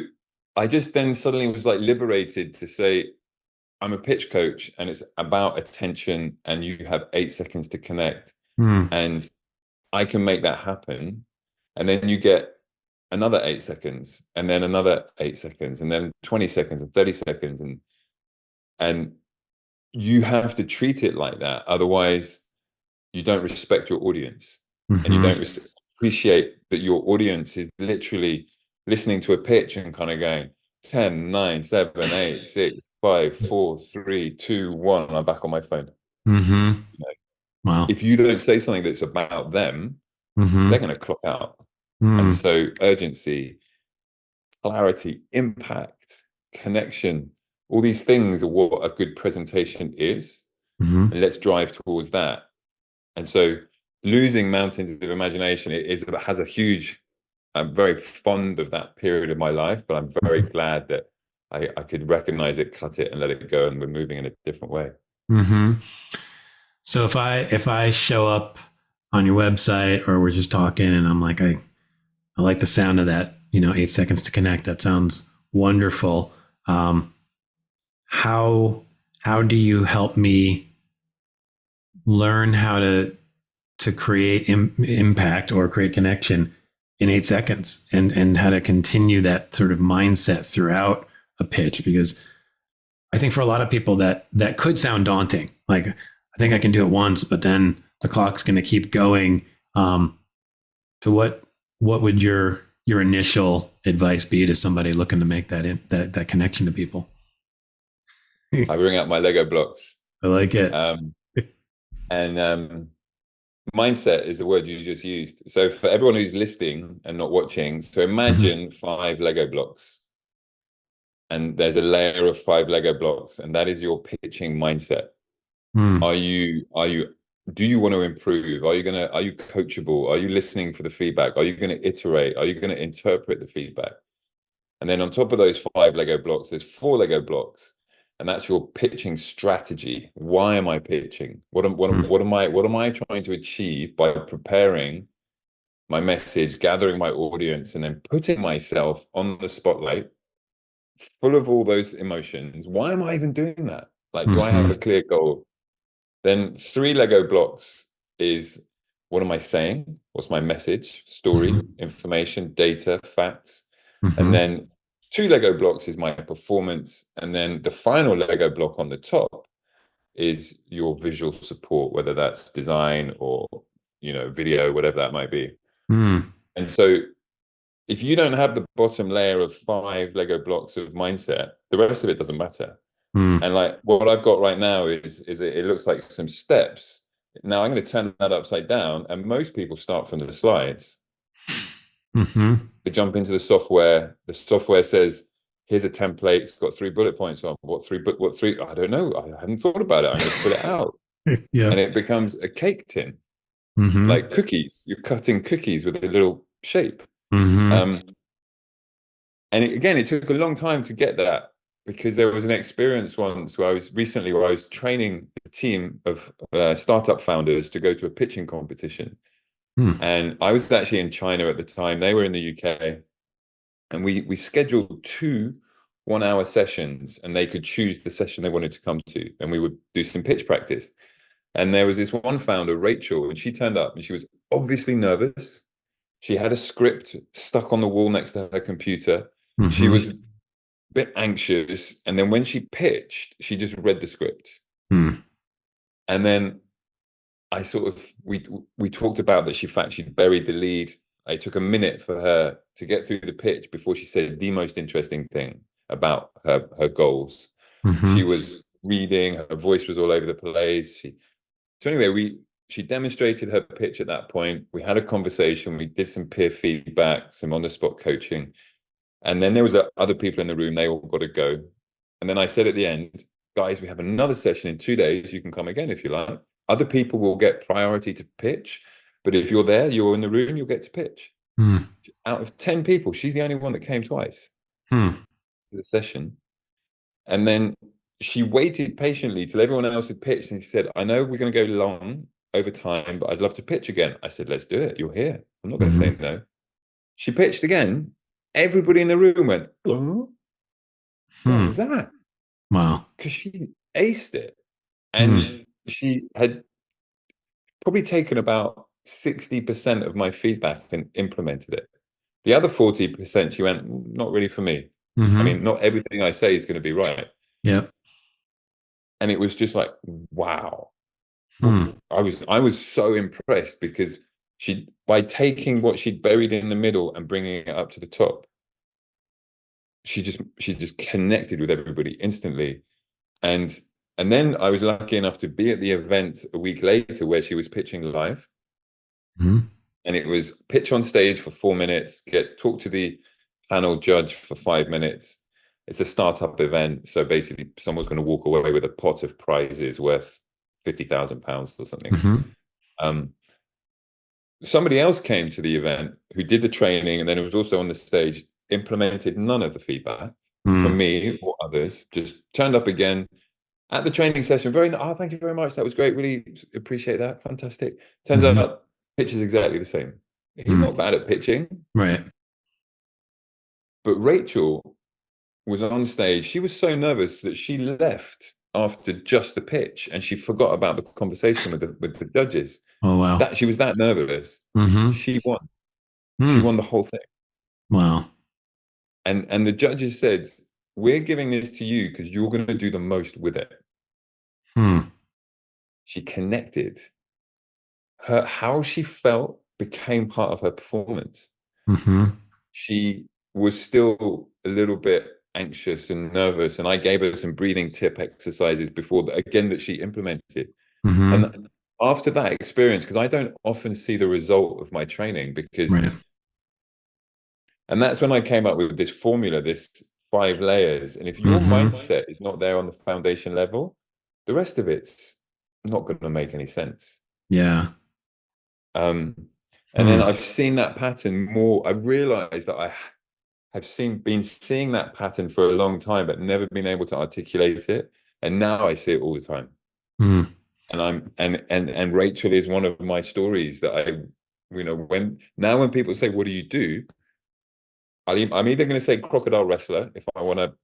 I just then suddenly was like liberated to say, I'm a pitch coach and it's about attention and you have 8 seconds to connect Mm. and I can make that happen. And then you get another 8 seconds and then another 8 seconds and then 20 seconds and 30 seconds. And you have to treat it like that. Otherwise you don't respect your audience and you don't appreciate that your audience is literally listening to a pitch and kind of going 10, 9, 7, 8, 6, 5, 4, 3, 2, 1. I'm back on my phone. Mm-hmm. You know, Wow. if you don't say something that's about them, Mm-hmm. they're going to clock out. Mm. And so urgency, clarity, impact, connection, all these things are what a good presentation is. Mm-hmm. And let's drive towards that. And so losing mountains of imagination has a huge, I'm very fond of that period of my life, but I'm very glad that I could recognize it, cut it and let it go. And we're moving in a different way. Mm-hmm. So if I show up on your website or we're just talking and I'm like, I like the sound of that, 8 seconds to connect. That sounds wonderful. How do you help me learn how to create impact or create connection in 8 seconds and how to continue that sort of mindset throughout a pitch? Because I think for a lot of people that could sound daunting. Like, I think I can do it once, but then the clock's going to keep going. So what would your initial advice be to somebody looking to make that connection to people? I bring out my Lego blocks. I like it. And mindset is the word you just used. So for everyone who's listening and not watching, so imagine 5 Lego blocks. And there's a layer of 5 Lego blocks, and that is your pitching mindset. Do you want to improve? Are you coachable? Are you listening for the feedback? Are you going to iterate? Are you going to interpret the feedback? And then on top of those 5 Lego blocks, there's 4 Lego blocks. And that's your pitching strategy. Why am I pitching? What am I trying to achieve by preparing my message, gathering my audience, and then putting myself on the spotlight, full of all those emotions? Why am I even doing that? Like, do I have a clear goal? Then 3 Lego blocks is, what am I saying? What's my message? Story, information, data, facts. And then 2 Lego blocks is my performance. And then the final Lego block on the top is your visual support, whether that's design or, video, whatever that might be. And so if you don't have the bottom layer of 5 Lego blocks of mindset, the rest of it doesn't matter. And like what I've got right now is it looks like some steps. Now I'm going to turn that upside down, and most people start from the slides. They jump into the software. The software says, here's a template. It's got 3 bullet points on. What three? I don't know. I hadn't thought about it. I'm going to put it out. Yeah. And it becomes a cake tin, like cookies. You're cutting cookies with a little shape. And it took a long time to get that, because there was an experience once where I was training a team of startup founders to go to a pitching competition. And I was actually in China at the time. They were in the UK. And we scheduled 2 one-hour sessions, and they could choose the session they wanted to come to. And we would do some pitch practice. And there was this one founder, Rachel, and she turned up and she was obviously nervous. She had a script stuck on the wall next to her computer. She was a bit anxious. And then when she pitched, she just read the script. And then we talked about that. She'd buried the lead. It took a minute for her to get through the pitch before she said the most interesting thing about her goals. She was reading, her voice was all over the place. So anyway, she demonstrated her pitch at that point. We had a conversation. We did some peer feedback, some on-the-spot coaching. And then there was other people in the room. They all got to go. And then I said at the end, guys, we have another session in 2 days. You can come again if you like. Other people will get priority to pitch. But if you're there, you're in the room, you'll get to pitch. Out of 10 people, she's the only one that came twice to the session. And then she waited patiently till everyone else had pitched. And she said, I know we're going to go long over time, but I'd love to pitch again. I said, let's do it. You're here. I'm not going to say no. She pitched again. Everybody in the room went, oh, what was that? Wow. Because she aced it. And she had probably taken about 60% of my feedback and implemented it. The other 40%, she went, not really for me. I mean, not everything I say is going to be right. Yep. And it was just like, wow. I was so impressed because by taking what she'd buried in the middle and bringing it up to the top, she just connected with everybody instantly. And then I was lucky enough to be at the event a week later where she was pitching live. And it was pitch on stage for 4 minutes, talk to the panel judge for 5 minutes. It's a startup event. So basically someone's going to walk away with a pot of prizes worth £50,000 or something. Somebody else came to the event who did the training and then it was also on the stage, implemented none of the feedback from me or others, just turned up again at the training session. Thank you very much. That was great. Really appreciate that. Fantastic. Turns out pitch is exactly the same. He's not bad at pitching. Right. But Rachel was on stage. She was so nervous that she left after just the pitch and she forgot about the conversation with the judges. Oh, wow. She was that nervous. She won. She won the whole thing. Wow. And the judges said, we're giving this to you because you're going to do the most with it. She connected. How she felt became part of her performance. She was still a little bit anxious and nervous, and I gave her some breathing tip exercises before that she implemented. And after that experience, because I don't often see the result of my training, and that's when I came up with this formula, this 5 layers. And if your mindset is not there on the foundation level, the rest of it's not going to make any sense. Yeah. And then I've seen that pattern more. I realized that I have been seeing that pattern for a long time, but never been able to articulate it. And now I see it all the time. And Rachel is one of my stories that when people say, what do you do? I'm either going to say crocodile wrestler if I want to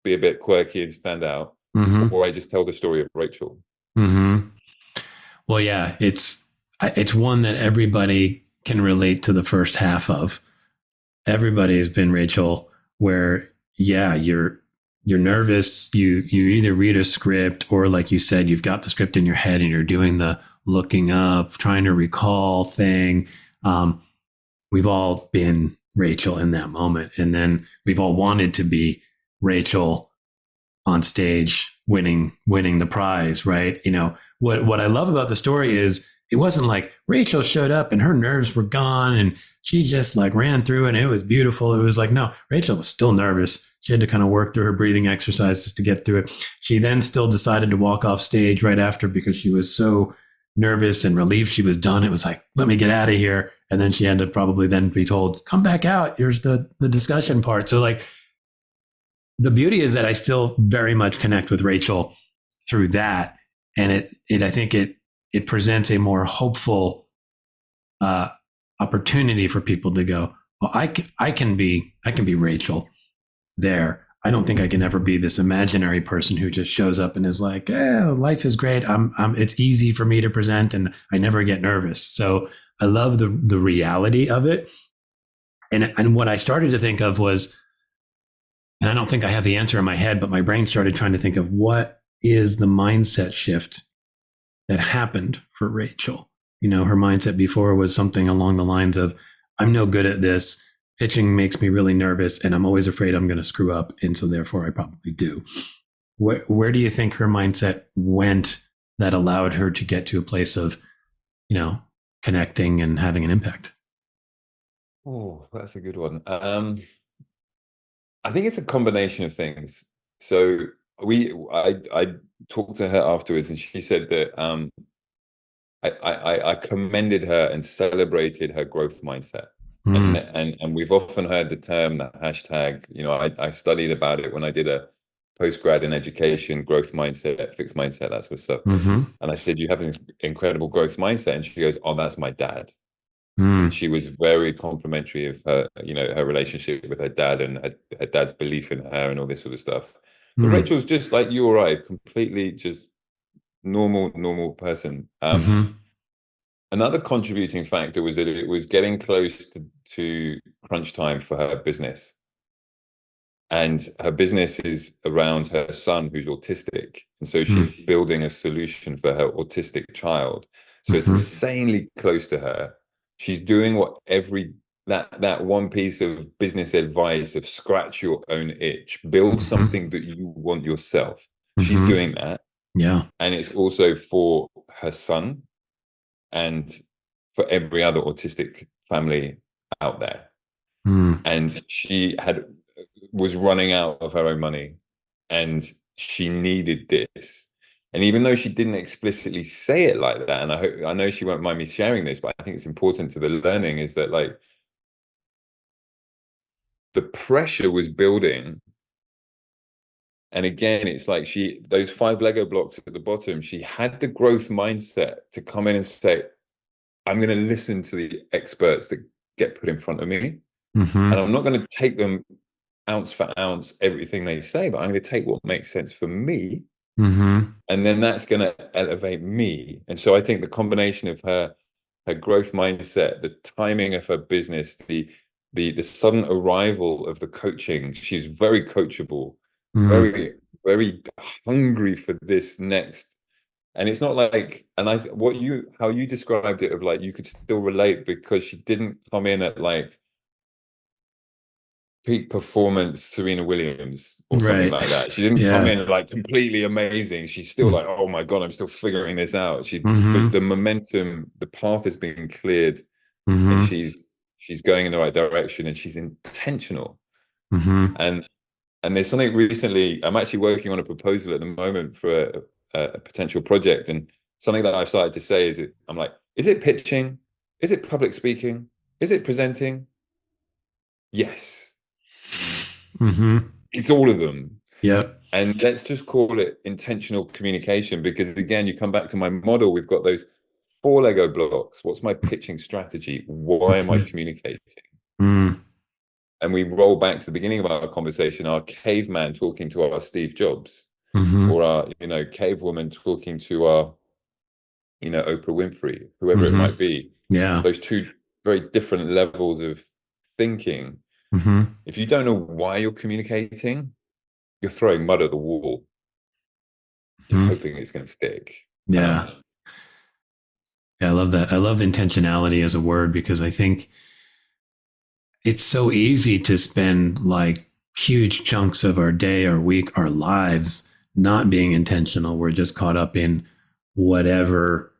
be a bit quirky and stand out, or I just tell the story of Rachel. Well, yeah, it's one that everybody can relate to the first half of. Everybody has been Rachel, where you're nervous. You either read a script or, like you said, you've got the script in your head and you're doing the looking up, trying to recall thing. We've all been Rachel in that moment, and then we've all wanted to be Rachel on stage, winning the prize, right? What I love about the story is it wasn't like Rachel showed up and her nerves were gone and she just like ran through it and it was beautiful. It was like, no, Rachel was still nervous. She had to kind of work through her breathing exercises to get through it. She then still decided to walk off stage right after because she was so nervous and relieved she was done. It was like, let me get out of here. And then she ended up probably then be told, come back out. Here's the discussion part. So like the beauty is that I still very much connect with Rachel through that. And I think it presents a more hopeful opportunity for people to go, well, I can be Rachel there. I don't think I can ever be this imaginary person who just shows up and is like, life is great. It's easy for me to present and I never get nervous. So I love the reality of it. And what I started to think of was, and I don't think I have the answer in my head, but my brain started trying to think of what is the mindset shift that happened for Rachel. Her mindset before was something along the lines of, I'm no good at this. Pitching makes me really nervous and I'm always afraid I'm going to screw up. And so therefore I probably do. Where do you think her mindset went that allowed her to get to a place of, connecting and having an impact? Oh, that's a good one. I think it's a combination of things. So I talked to her afterwards, and she said that I commended her and celebrated her growth mindset. And we've often heard the term, that hashtag. I studied about it when I did a postgrad in education, growth mindset, fixed mindset, that sort of stuff. And I said, you have an incredible growth mindset. And she goes, oh, that's my dad. And she was very complimentary of her, her relationship with her dad and her dad's belief in her and all this sort of stuff. But Rachel's just like you or I, completely just normal person. Another contributing factor was that it was getting close to crunch time for her business. And her business is around her son who's autistic. And so she's building a solution for her autistic child. So it's insanely close to her. She's doing what that one piece of business advice of scratch your own itch, build something that you want yourself. She's doing that. Yeah. And it's also for her son and for every other autistic family out there. And she was running out of her own money, and she needed this. And even though she didn't explicitly say it like that, and I know she won't mind me sharing this, but I think it's important to the learning, is that like the pressure was building. And again, it's like those 5 Lego blocks at the bottom, she had the growth mindset to come in and say, I'm going to listen to the experts that get put in front of me. And I'm not going to take them ounce for ounce, everything they say, but I'm going to take what makes sense for me. And then that's going to elevate me. And so I think the combination of her growth mindset, the timing of her business, the sudden arrival of the coaching, she's very coachable, very, very hungry for this next. And it's not like, and how you described it, of like, you could still relate, because she didn't come in at like peak performance Serena Williams or something like that. She didn't come in like completely amazing. She's still like, oh my God, I'm still figuring this out. But the momentum, the path is being cleared, and she's going in the right direction, and she's intentional. And there's something recently, I'm actually working on a proposal at the moment for a potential project, and something that I've started to say is, I'm like, is it pitching? Is it public speaking? Is it presenting? Yes. It's all of them. And let's just call it intentional communication, because again, you come back to my model. We've got those 4 Lego blocks. What's my pitching strategy? Why am I communicating? And we roll back to the beginning of our conversation, our caveman talking to our Steve Jobs, or our cave woman talking to our Oprah Winfrey, whoever it might be. Those 2 very different levels of thinking. If you don't know why you're communicating, you're throwing mud at the wall. You're hoping it's going to stick. Yeah, I love that. I love intentionality as a word, because I think it's so easy to spend like huge chunks of our day, our week, our lives not being intentional. We're just caught up in whatever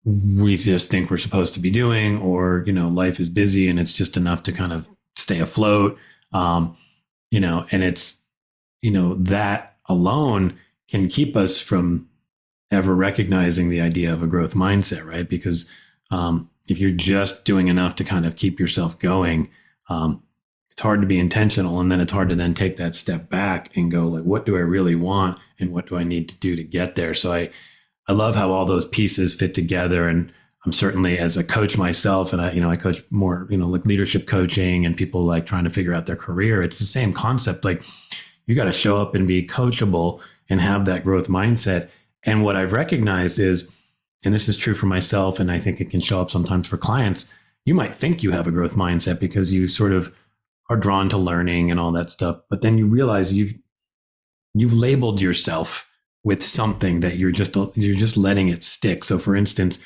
we just think we're supposed to be doing, or life is busy and it's just enough to kind of stay afloat, and it's that alone can keep us from ever recognizing the idea of a growth mindset, right? Because if you're just doing enough to kind of keep yourself going, it's hard to be intentional, and then it's hard to then take that step back and go like, what do I really want, and what do I need to do to get there? So I love how all those pieces fit together. And I'm certainly, as a coach myself, and I coach more, like leadership coaching and people like trying to figure out their career. It's the same concept. Like, you got to show up and be coachable and have that growth mindset. And what I've recognized is, and this is true for myself, and I think it can show up sometimes for clients, you might think you have a growth mindset because you sort of are drawn to learning and all that stuff. But then you realize you've labeled yourself with something that you're just letting it stick. So for instance,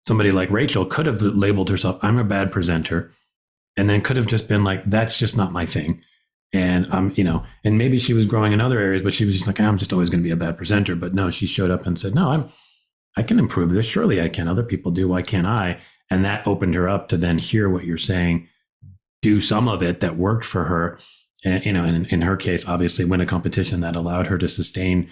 somebody like Rachel could have labeled herself, I'm a bad presenter, and then could have just been like, that's just not my thing. And and maybe she was growing in other areas, but she was just like, I'm just always going to be a bad presenter. But no, she showed up and said, no, I can improve this. Surely I can. Other people do. Why can't I? And that opened her up to then hear what you're saying, do some of it that worked for her. And, and in her case, obviously win a competition that allowed her to sustain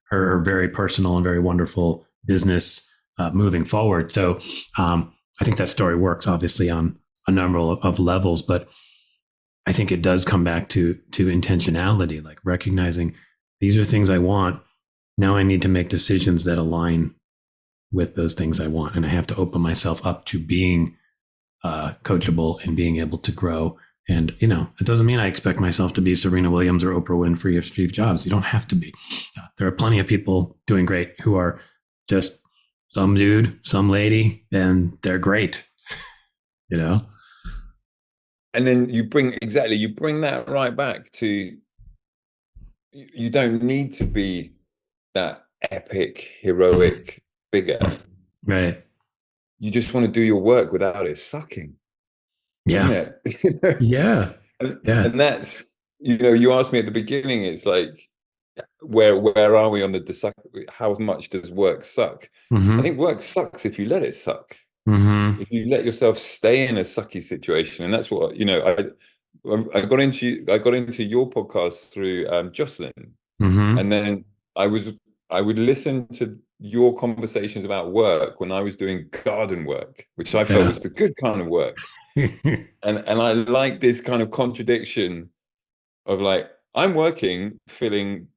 her very personal and very wonderful business moving forward. So I think that story works obviously on a number of levels, but I think it does come back to intentionality, like recognizing these are things I want. Now I need to make decisions that align with those things I want. And I have to open myself up to being coachable and being able to grow. And, it doesn't mean I expect myself to be Serena Williams or Oprah Winfrey or Steve Jobs. You don't have to be. There are plenty of people doing great who are just some dude, some lady, and they're great, And then you bring that right back to, you don't need to be that epic, heroic figure. Right. You just want to do your work without it sucking. Yeah. Yeah. And that's, you asked me at the beginning, it's like, where are we on how much does work suck? Mm-hmm. I think work sucks if you let it suck. Mm-hmm. If you let yourself stay in a sucky situation. And that's what, I got into your podcast through Jocelyn. Mm-hmm. And then I would listen to your conversations about work when I was doing garden work, which I felt was the good kind of work. and I like this kind of contradiction of like, I'm working, filling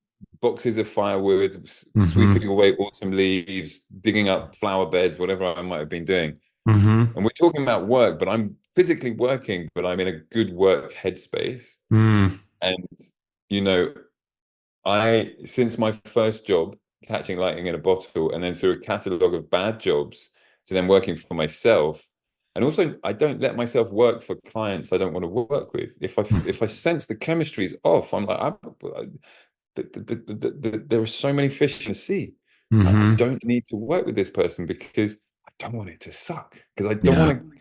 boxes of firewood, sweeping away autumn leaves, digging up flower beds, whatever I might have been doing. And we're talking about work, but I'm physically working, but I'm in a good work headspace. And, since my first job, catching lightning in a bottle, and then through a catalogue of bad jobs to then working for myself. And also, I don't let myself work for clients I don't want to work with. If I sense the chemistry is off, I'm like, there are so many fish in the sea. I don't need to work with this person because I don't want it to suck. Because I don't want to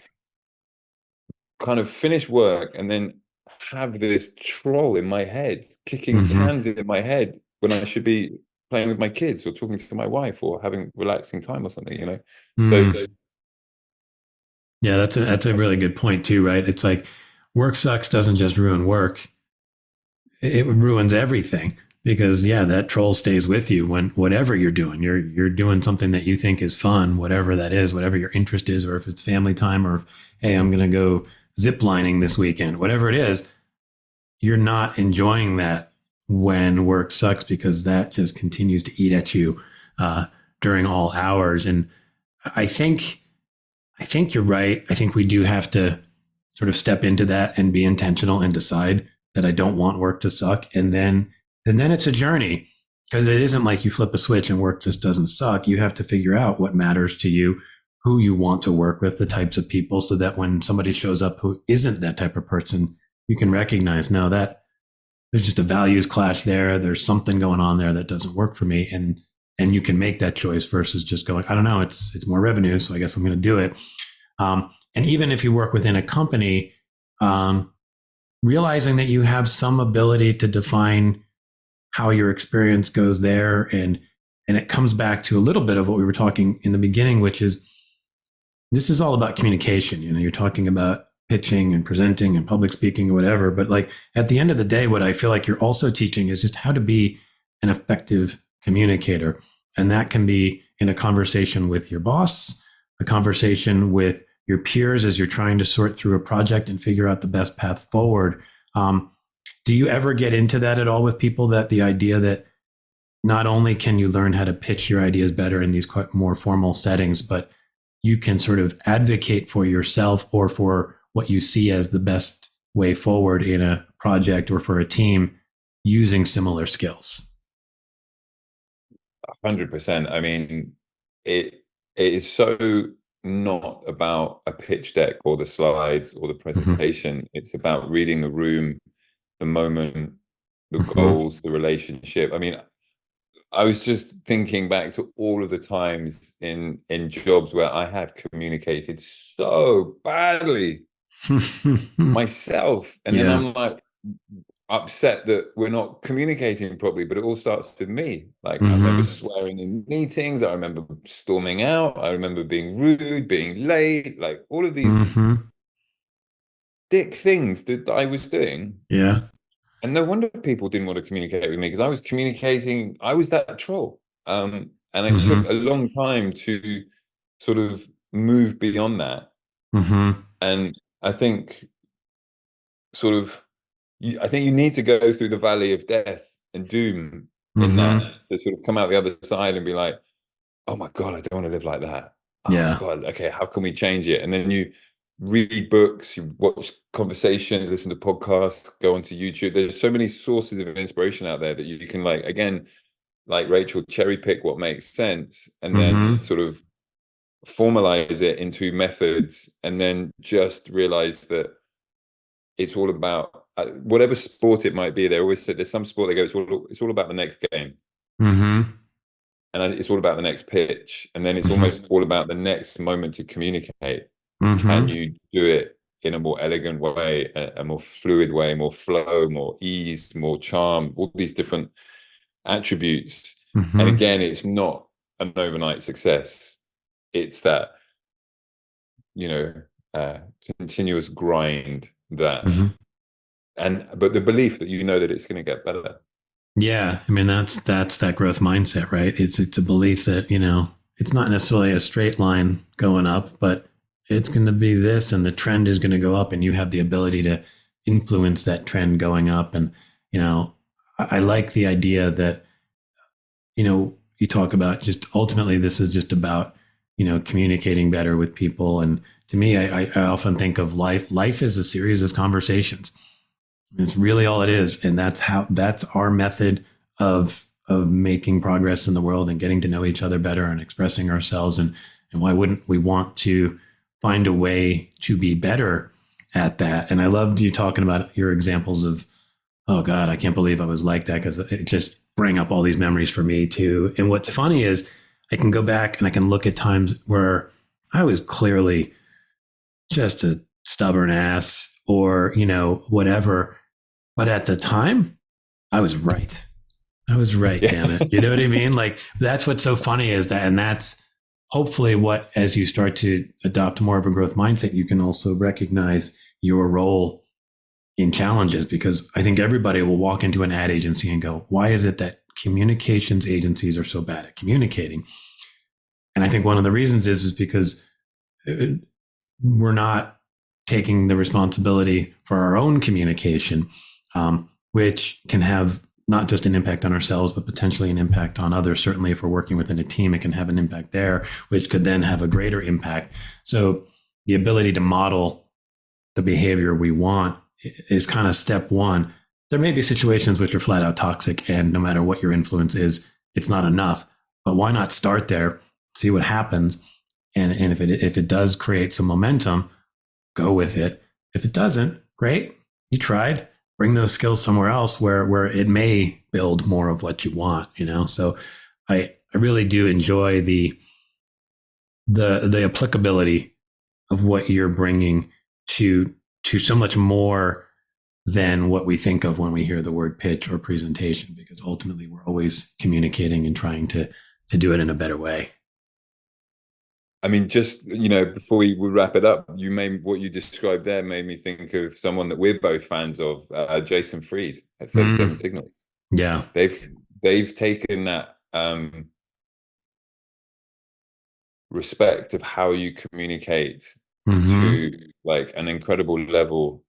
kind of finish work and then have this troll in my head, kicking cans in my head when I should be playing with my kids or talking to my wife or having relaxing time or something, So yeah, that's a really good point too, right? It's like work sucks doesn't just ruin work. It ruins everything because that troll stays with you when whatever you're doing, you're doing something that you think is fun, whatever that is, whatever your interest is, or if it's family time or if, hey, I'm going to go zip lining this weekend, whatever it is, you're not enjoying that when work sucks because that just continues to eat at you during all hours. And I think you're right. I think we do have to sort of step into that and be intentional and decide that I don't want work to suck. And then it's a journey because it isn't like you flip a switch and work just doesn't suck. You have to figure out what matters to you, who you want to work with, the types of people, so that when somebody shows up who isn't that type of person, you can recognize, no, that there's just a values clash there. There's something going on there that doesn't work for me. And you can make that choice versus just going, I don't know, it's more revenue, so I guess I'm going to do it. And even if you work within a company, realizing that you have some ability to define how your experience goes there. And it comes back to a little bit of what we were talking in the beginning, which is this is all about communication. You're talking about pitching and presenting and public speaking or whatever. But like at the end of the day, what I feel like you're also teaching is just how to be an effective communicator. And that can be in a conversation with your boss, a conversation with your peers as you're trying to sort through a project and figure out the best path forward. Do you ever get into that at all with people, that the idea that not only can you learn how to pitch your ideas better in these quite more formal settings, but you can sort of advocate for yourself or for what you see as the best way forward in a project or for a team using similar skills? 100%. I mean, it is so not about a pitch deck or the slides or the presentation. It's about reading the room, the moment, the goals, the relationship. I mean, I was just thinking back to all of the times in jobs where I have communicated so badly myself. And then I'm like, upset that we're not communicating properly, but it all starts with me. Like, I Mm-hmm. remember swearing in meetings. I remember storming out. I remember being rude, being late, like all of these Mm-hmm. dick things that I was doing. Yeah. And no wonder people didn't want to communicate with me, because I was communicating. I was that troll. And it took Mm-hmm. a long time to sort of move beyond that. Mm-hmm. And I think sort of, I think you need to go through the valley of death and doom in Mm-hmm. that to sort of come out the other side and be like, oh my God, I don't want to live like that. Oh Yeah. God, okay, how can we change it? And then you read books, you watch conversations, listen to podcasts, go onto YouTube. There's so many sources of inspiration out there that you can, like, again, like Rachel, cherry pick what makes sense and then Mm-hmm. sort of formalize it into methods, and then just realize that it's all about whatever sport it might be. They always say there's some sport they go, it's all about the next game, Mm-hmm. and it's all about the next pitch, and then it's almost Mm-hmm. all about the next moment to communicate. Can Mm-hmm. you do it in a more elegant way, a more fluid way, more flow, more ease, more charm, all these different attributes? And Mm-hmm. again, it's not an overnight success. It's that, you know, continuous grind, that, Mm-hmm. but the belief that you know that it's going to get better. Yeah, I mean that's that growth mindset, right? It's a belief that, it's not necessarily a straight line going up, but it's going to be this and the trend is going to go up and you have the ability to influence that trend going up. And, I like the idea that, you talk about just ultimately this is just about, communicating better with people. And to me, I often think of life. Life is a series of conversations. It's really all it is, and that's our method of making progress in the world and getting to know each other better and expressing ourselves. And why wouldn't we want to find a way to be better at that? And I loved you talking about your examples of, oh God, I can't believe I was like that, because it just bring up all these memories for me too. And what's funny is I can go back and I can look at times where I was clearly just a stubborn ass or, whatever. But at the time, I was right. I was right, Yeah. damn it. You know what I mean? Like, that's what's so funny is that, and that's hopefully what, as you start to adopt more of a growth mindset, you can also recognize your role in challenges, because I think everybody will walk into an ad agency and go, why is it that communications agencies are so bad at communicating? And I think one of the reasons is because we're not taking the responsibility for our own communication, which can have not just an impact on ourselves, but potentially an impact on others. Certainly, if we're working within a team, it can have an impact there, which could then have a greater impact. So the ability to model the behavior we want is kind of step one. There may be situations which are flat out toxic, and no matter what your influence is, it's not enough. But why not start there, see what happens, and if it does create some momentum, go with it. If it doesn't, great, you tried. Bring those skills somewhere else where it may build more of what you want. So I really do enjoy the applicability of what you're bringing to so much more than what we think of when we hear the word pitch or presentation, because ultimately we're always communicating and trying to do it in a better way. I mean, just, before we wrap it up, what you described there made me think of someone that we're both fans of, Jason Fried at 37 Signals. Yeah. They've taken that respect of how you communicate to like an incredible level,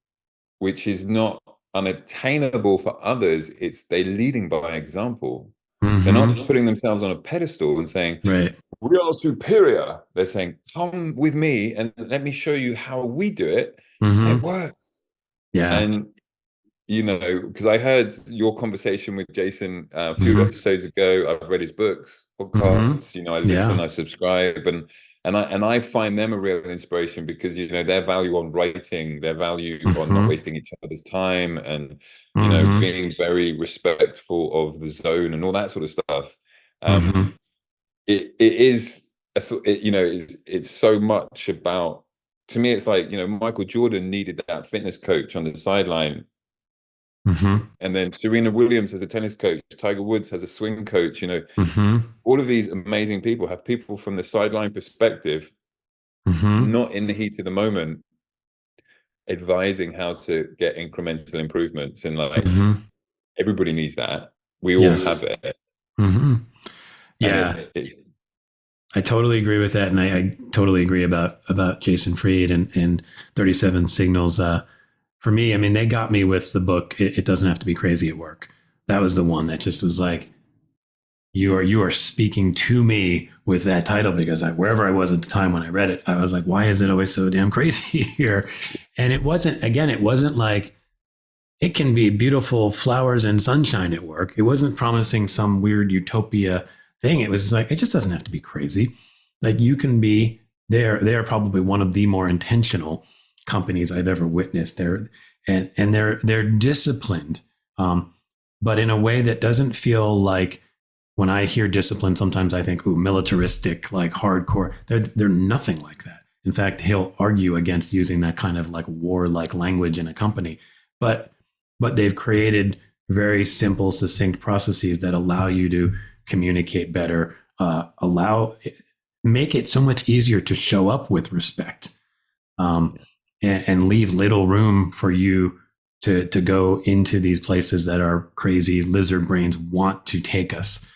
which is not unattainable for others. It's they leading by example. They're not putting themselves on a pedestal and saying, Right. we are superior. They're saying, come with me and let me show you how we do it. And it works. Yeah. And, because I heard your conversation with Jason a few episodes ago. I've read his books, podcasts, I listen, I subscribe, and I find them a real inspiration, because, their value on writing, their value on not wasting each other's time, and, being very respectful of the zone and all that sort of stuff. It is, it's so much about, to me, it's like, Michael Jordan needed that fitness coach on the sideline Mm-hmm. And then Serena Williams has a tennis coach, Tiger Woods has a swing coach. Mm-hmm. All of these amazing people have people from the sideline perspective, Mm-hmm. not in the heat of the moment, advising how to get incremental improvements. And like, Mm-hmm. everybody needs that. We all have Yes. it. Mm-hmm. And Yeah. it's I totally agree with that. And I totally agree about Jason Fried and 37 Signals. For me, I mean, they got me with the book, It Doesn't Have to Be Crazy at Work. That was the one that just was like, you are speaking to me with that title, because wherever I was at the time when I read it, I was like, why is it always so damn crazy here? And it wasn't like, it can be beautiful flowers and sunshine at work. It wasn't promising some weird utopia thing. It was like, it just doesn't have to be crazy. Like, you can be there. They are probably one of the more intentional companies I've ever witnessed. They're disciplined, but in a way that doesn't feel like, when I hear discipline, sometimes I think, ooh, militaristic, like hardcore. They're nothing like that. In fact, he'll argue against using that kind of like war-like language in a company, but they've created very simple, succinct processes that allow you to communicate better, make it so much easier to show up with respect, and leave little room for you to go into these places that our crazy lizard brains want to take us.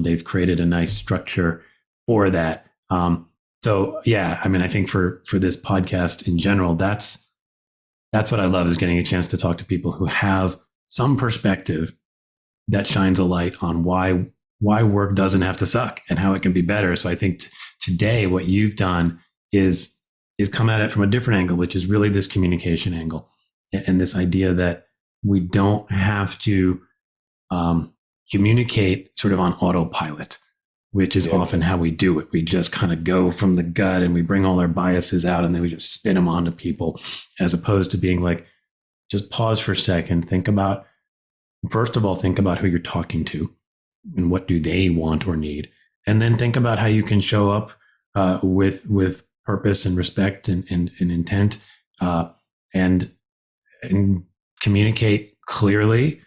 They've created a nice structure for that. So yeah, I mean, I think for this podcast in general, that's what I love, is getting a chance to talk to people who have some perspective that shines a light on why work doesn't have to suck and how it can be better. So I think today what you've done is come at it from a different angle, which is really this communication angle, and this idea that we don't have to communicate sort of on autopilot, which is often how we do it. We just kind of go from the gut and we bring all our biases out and then we just spin them onto people, as opposed to being like, just pause for a second, first of all, think about who you're talking to and what do they want or need. And then think about how you can show up with purpose and respect and intent, and communicate clearly,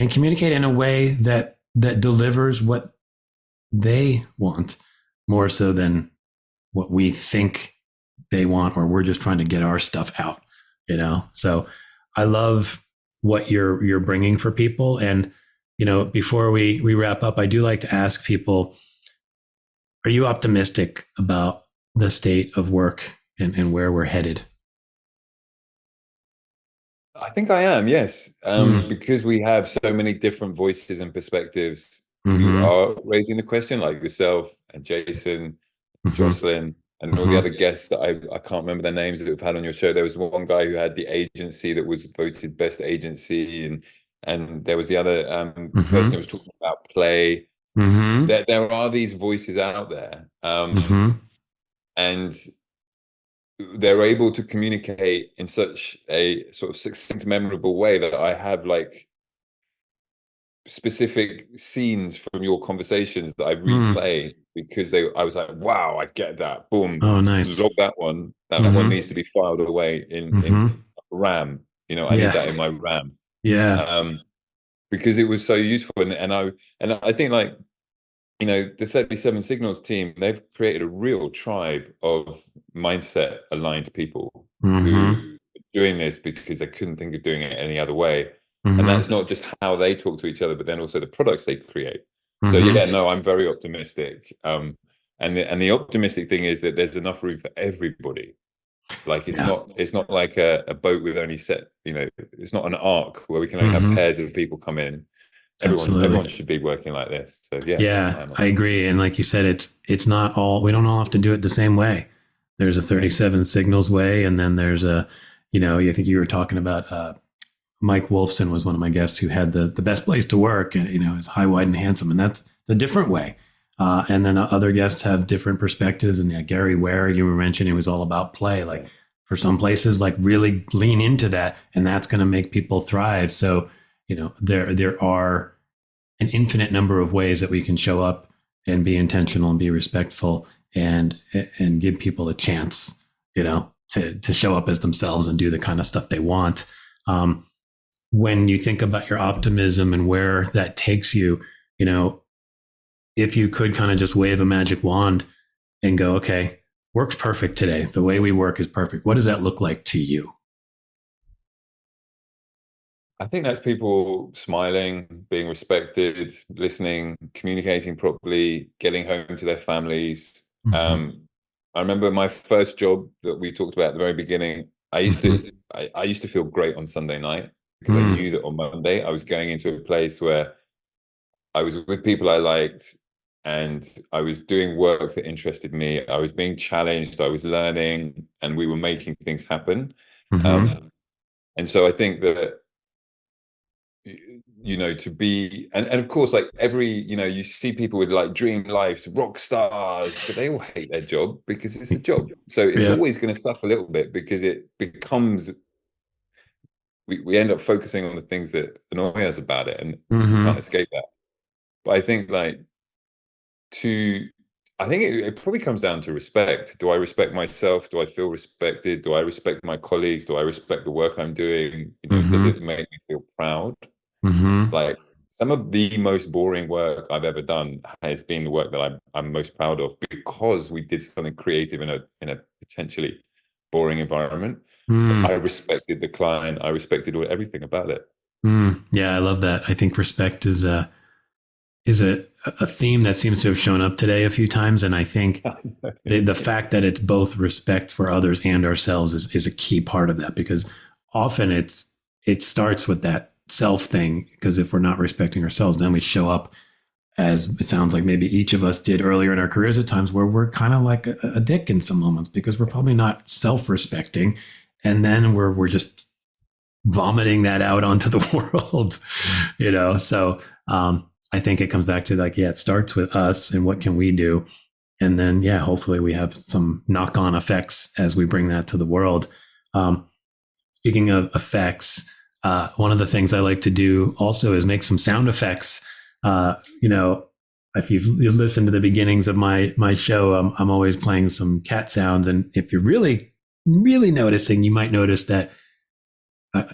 and communicate in a way that delivers what they want, more so than what we think they want, or we're just trying to get our stuff out, So I love what you're bringing for people. And, before we wrap up, I do like to ask people, are you optimistic about the state of work and where we're headed? I think I am, yes. Because we have so many different voices and perspectives who are raising the question, like yourself and Jason, Jocelyn, and all the other guests that I can't remember their names that we've had on your show. There was one guy who had the agency that was voted best agency, and there was the other person who was talking about play. There are these voices out there, and they're able to communicate in such a sort of succinct, memorable way that I have like specific scenes from your conversations that I replay because I was like, wow, I get that. Boom. Oh, nice. Log that one. That one needs to be filed away in RAM. I need that in my RAM. Yeah. Because it was so useful. And I think, like, the 37 Signals team, they've created a real tribe of mindset aligned people who are doing this because they couldn't think of doing it any other way. And that's not just how they talk to each other, but then also the products they create. So yeah, no, I'm very optimistic. And the optimistic thing is that there's enough room for everybody. Like it's not like a boat with only it's not an arc where we can only have pairs of people come in. Everyone should be working like this. So yeah, I agree. And like you said, it's not all, we don't all have to do it the same way. There's a 37 Signals way, and then there's I think you were talking about Mike Wolfson was one of my guests who had the best place to work, and is high, wide, and handsome, and that's a different way. And then other guests have different perspectives. And Gary Ware, you were mentioning, was all about play. Like, for some places, like, really lean into that, and that's going to make people thrive. So there are an infinite number of ways that we can show up and be intentional and be respectful and give people a chance, to show up as themselves and do the kind of stuff they want. when you think about your optimism and where that takes you, if you could kind of just wave a magic wand and go, okay, work's perfect today. The way we work is perfect. What does that look like to you? I think that's people smiling, being respected, listening, communicating properly, getting home to their families. Mm-hmm. I remember my first job that we talked about at the very beginning. I used to feel great on Sunday night because I Mm-hmm. knew that on Monday I was going into a place where I was with people I liked, and I was doing work that interested me. I was being challenged, I was learning, and we were making things happen. Mm-hmm. And so I think that, to be, and of course, like you see people with like dream lives, rock stars, but they all hate their job because it's a job. So it's Yeah. always going to suck a little bit because it becomes, we end up focusing on the things that annoy us about it, and you can't Mm-hmm. escape that. But I think like to I think it probably comes down to respect. Do I respect myself? Do I feel respected? Do I respect my colleagues? Do I respect the work I'm doing? Does Mm-hmm. it make me feel proud? Mm-hmm. Like, some of the most boring work I've ever done has been the work that I'm most proud of, because we did something creative in a potentially boring environment. I Mm. respected the client. I respected everything about it. Mm. Yeah, I love that. I think respect is a theme that seems to have shown up today a few times, and I think the fact that it's both respect for others and ourselves is a key part of that, because often it starts with that self thing, because if we're not respecting ourselves, then we show up as it sounds like maybe each of us did earlier in our careers at times, where we're kind of like a dick in some moments because we're probably not self-respecting, and then we're just vomiting that out onto the world, so I think it comes back to like, yeah, it starts with us and what can we do, and then yeah, hopefully we have some knock-on effects as we bring that to the world. Speaking of effects, one of the things I like to do also is make some sound effects. If you've listened to the beginnings of my show, I'm always playing some cat sounds, and if you're really really noticing, you might notice that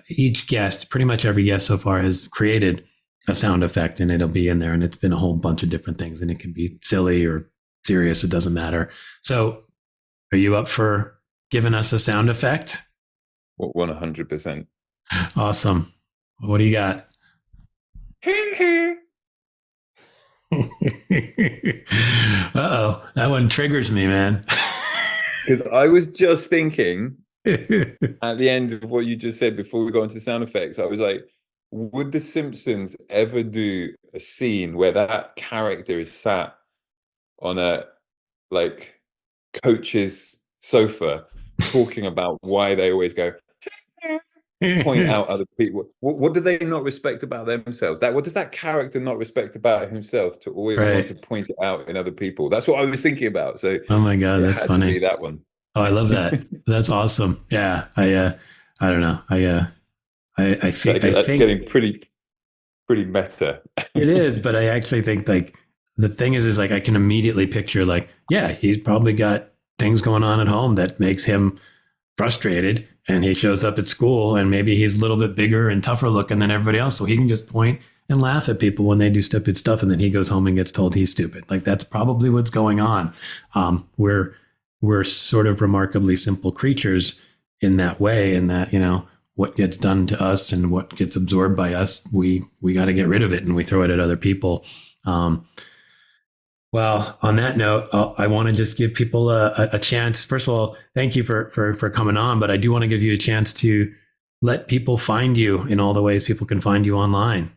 each guest, pretty much every guest so far, has created a sound effect, and it'll be in there, and it's been a whole bunch of different things, and it can be silly or serious, it doesn't matter. So are you up for giving us a sound effect? 100%. Awesome. What do you got? Uh-oh, that one triggers me, man. Because I was just thinking at the end of what you just said before we got into sound effects, I was like, would The Simpsons ever do a scene where that character is sat on a like coach's sofa talking about why they always go point out other people? What do they not respect about themselves? What does that character not respect about himself to always want Right. to point it out in other people? That's what I was thinking about. So Oh my God, it that's had to be funny. that one. Oh, I love that. That's awesome. Yeah. I don't know. I think That's getting pretty meta. it is, but I actually think like the thing is like I can immediately picture like, yeah, he's probably got things going on at home that makes him frustrated, and he shows up at school and maybe he's a little bit bigger and tougher looking than everybody else, so he can just point and laugh at people when they do stupid stuff, and then he goes home and gets told he's stupid. Like that's probably what's going on. We're sort of remarkably simple creatures in that way, and that what gets done to us and what gets absorbed by us, we got to get rid of it, and we throw it at other people. Um, well, on that note, I want to just give people a chance. First of all, thank you for coming on, but I do want to give you a chance to let people find you in all the ways people can find you online.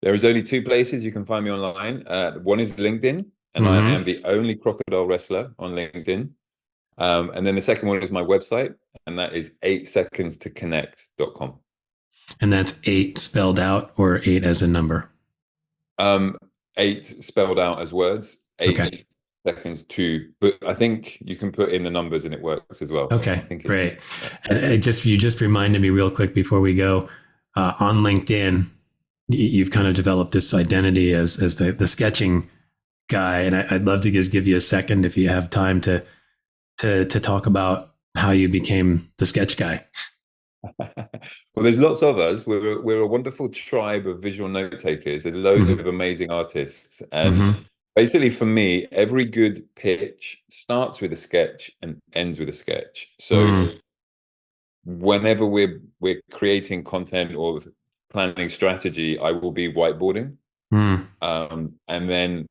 There is only two places you can find me online. One is LinkedIn, and I Mm-hmm. am the only crocodile wrestler on LinkedIn. And then the second one is my website, and that is 8secondstoconnect.com. And that's 8 spelled out, or 8 as a number? 8 spelled out as words, 8 Okay. seconds to, but I think you can put in the numbers and it works as well. Okay, I think great. And you just reminded me real quick before we go, on LinkedIn, you've kind of developed this identity as the sketching guy, and I'd love to just give you a second if you have time to talk about how you became the sketch guy. Well, there's lots of us. We're a wonderful tribe of visual note takers. There's loads of amazing artists. And basically, for me, every good pitch starts with a sketch and ends with a sketch. So whenever we're creating content or planning strategy, I will be whiteboarding. And then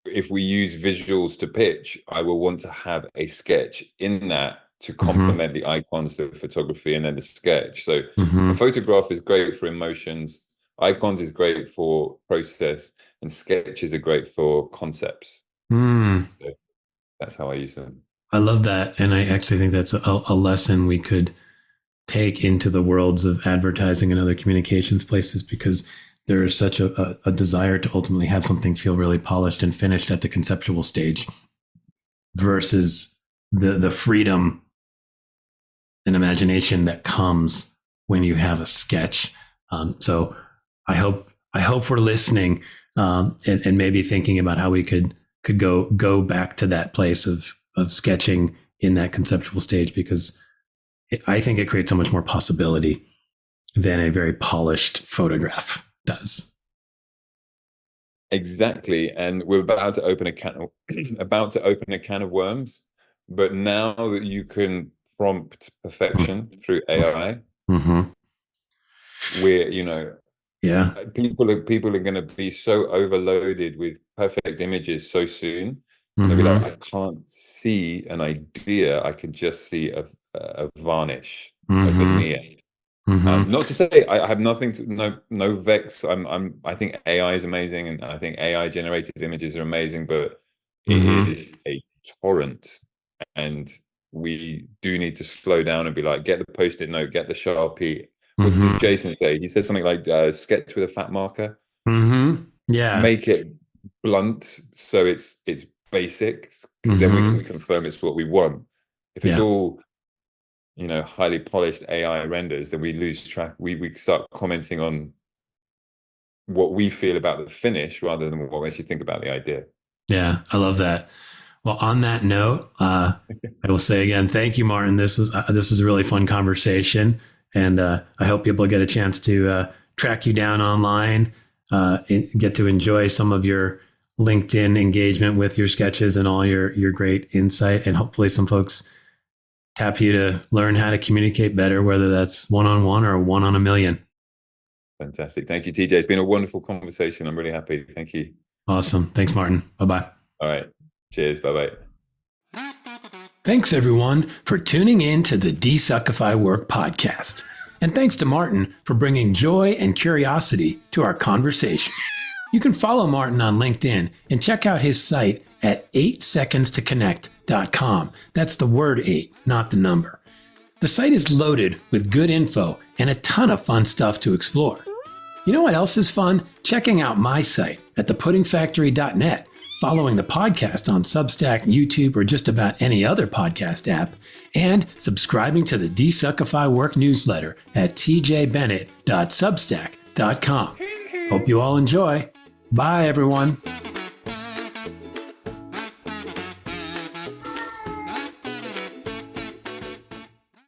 if we use visuals to pitch, I will want to have a sketch in that to complement the icons, the photography, and then the sketch. So a photograph is great for emotions, icons is great for process, and sketches are great for concepts. So that's how I use them. I love that. And I actually think that's a lesson we could take into the worlds of advertising and other communications places, because there is such a desire to ultimately have something feel really polished and finished at the conceptual stage versus the freedom and imagination that comes when you have a sketch. So I hope we're listening and maybe thinking about how we could go back to that place of sketching in that conceptual stage, because I think it creates so much more possibility than a very polished photograph does. Exactly. And we're about to open a can of worms. But now that you can prompt perfection through AI, we're, people are going to be so overloaded with perfect images so soon. They'll be like, I can't see an idea. I can just see a varnish, a veneer. Not to say I have nothing to no vex. I think AI is amazing, and I think AI generated images are amazing, but it is a torrent, and we do need to slow down and be like, get the post-it note, get the Sharpie. What does Jason say? He said something like sketch with a fat marker. Yeah. Make it blunt so it's basic. Then we can confirm it's what we want. If it's all highly polished AI renders, then we lose track. We start commenting on what we feel about the finish rather than what makes you think about the idea. Yeah, I love that. Well, on that note, I will say again, thank you, Martin. This was a really fun conversation, and I hope people get a chance to track you down online, and get to enjoy some of your LinkedIn engagement with your sketches and all your great insight, and hopefully some folks tap you to learn how to communicate better, whether that's one-on-one or one on a million. Fantastic. Thank you, TJ. It's been a wonderful conversation. I'm really happy. Thank you. Awesome. Thanks, Martin. Bye-bye. All right. Cheers. Bye-bye. Thanks, everyone, for tuning in to the DesuckifyWork Podcast. And thanks to Martin for bringing joy and curiosity to our conversation. You can follow Martin on LinkedIn and check out his site at 8secondstoconnect.com. That's the word 8, not the number. The site is loaded with good info and a ton of fun stuff to explore. You know what else is fun? Checking out my site at thepuddingfactory.net, following the podcast on Substack, YouTube, or just about any other podcast app, and subscribing to the DesuckifyWork newsletter at tjbennett.substack.com. Hope you all enjoy. Bye, everyone.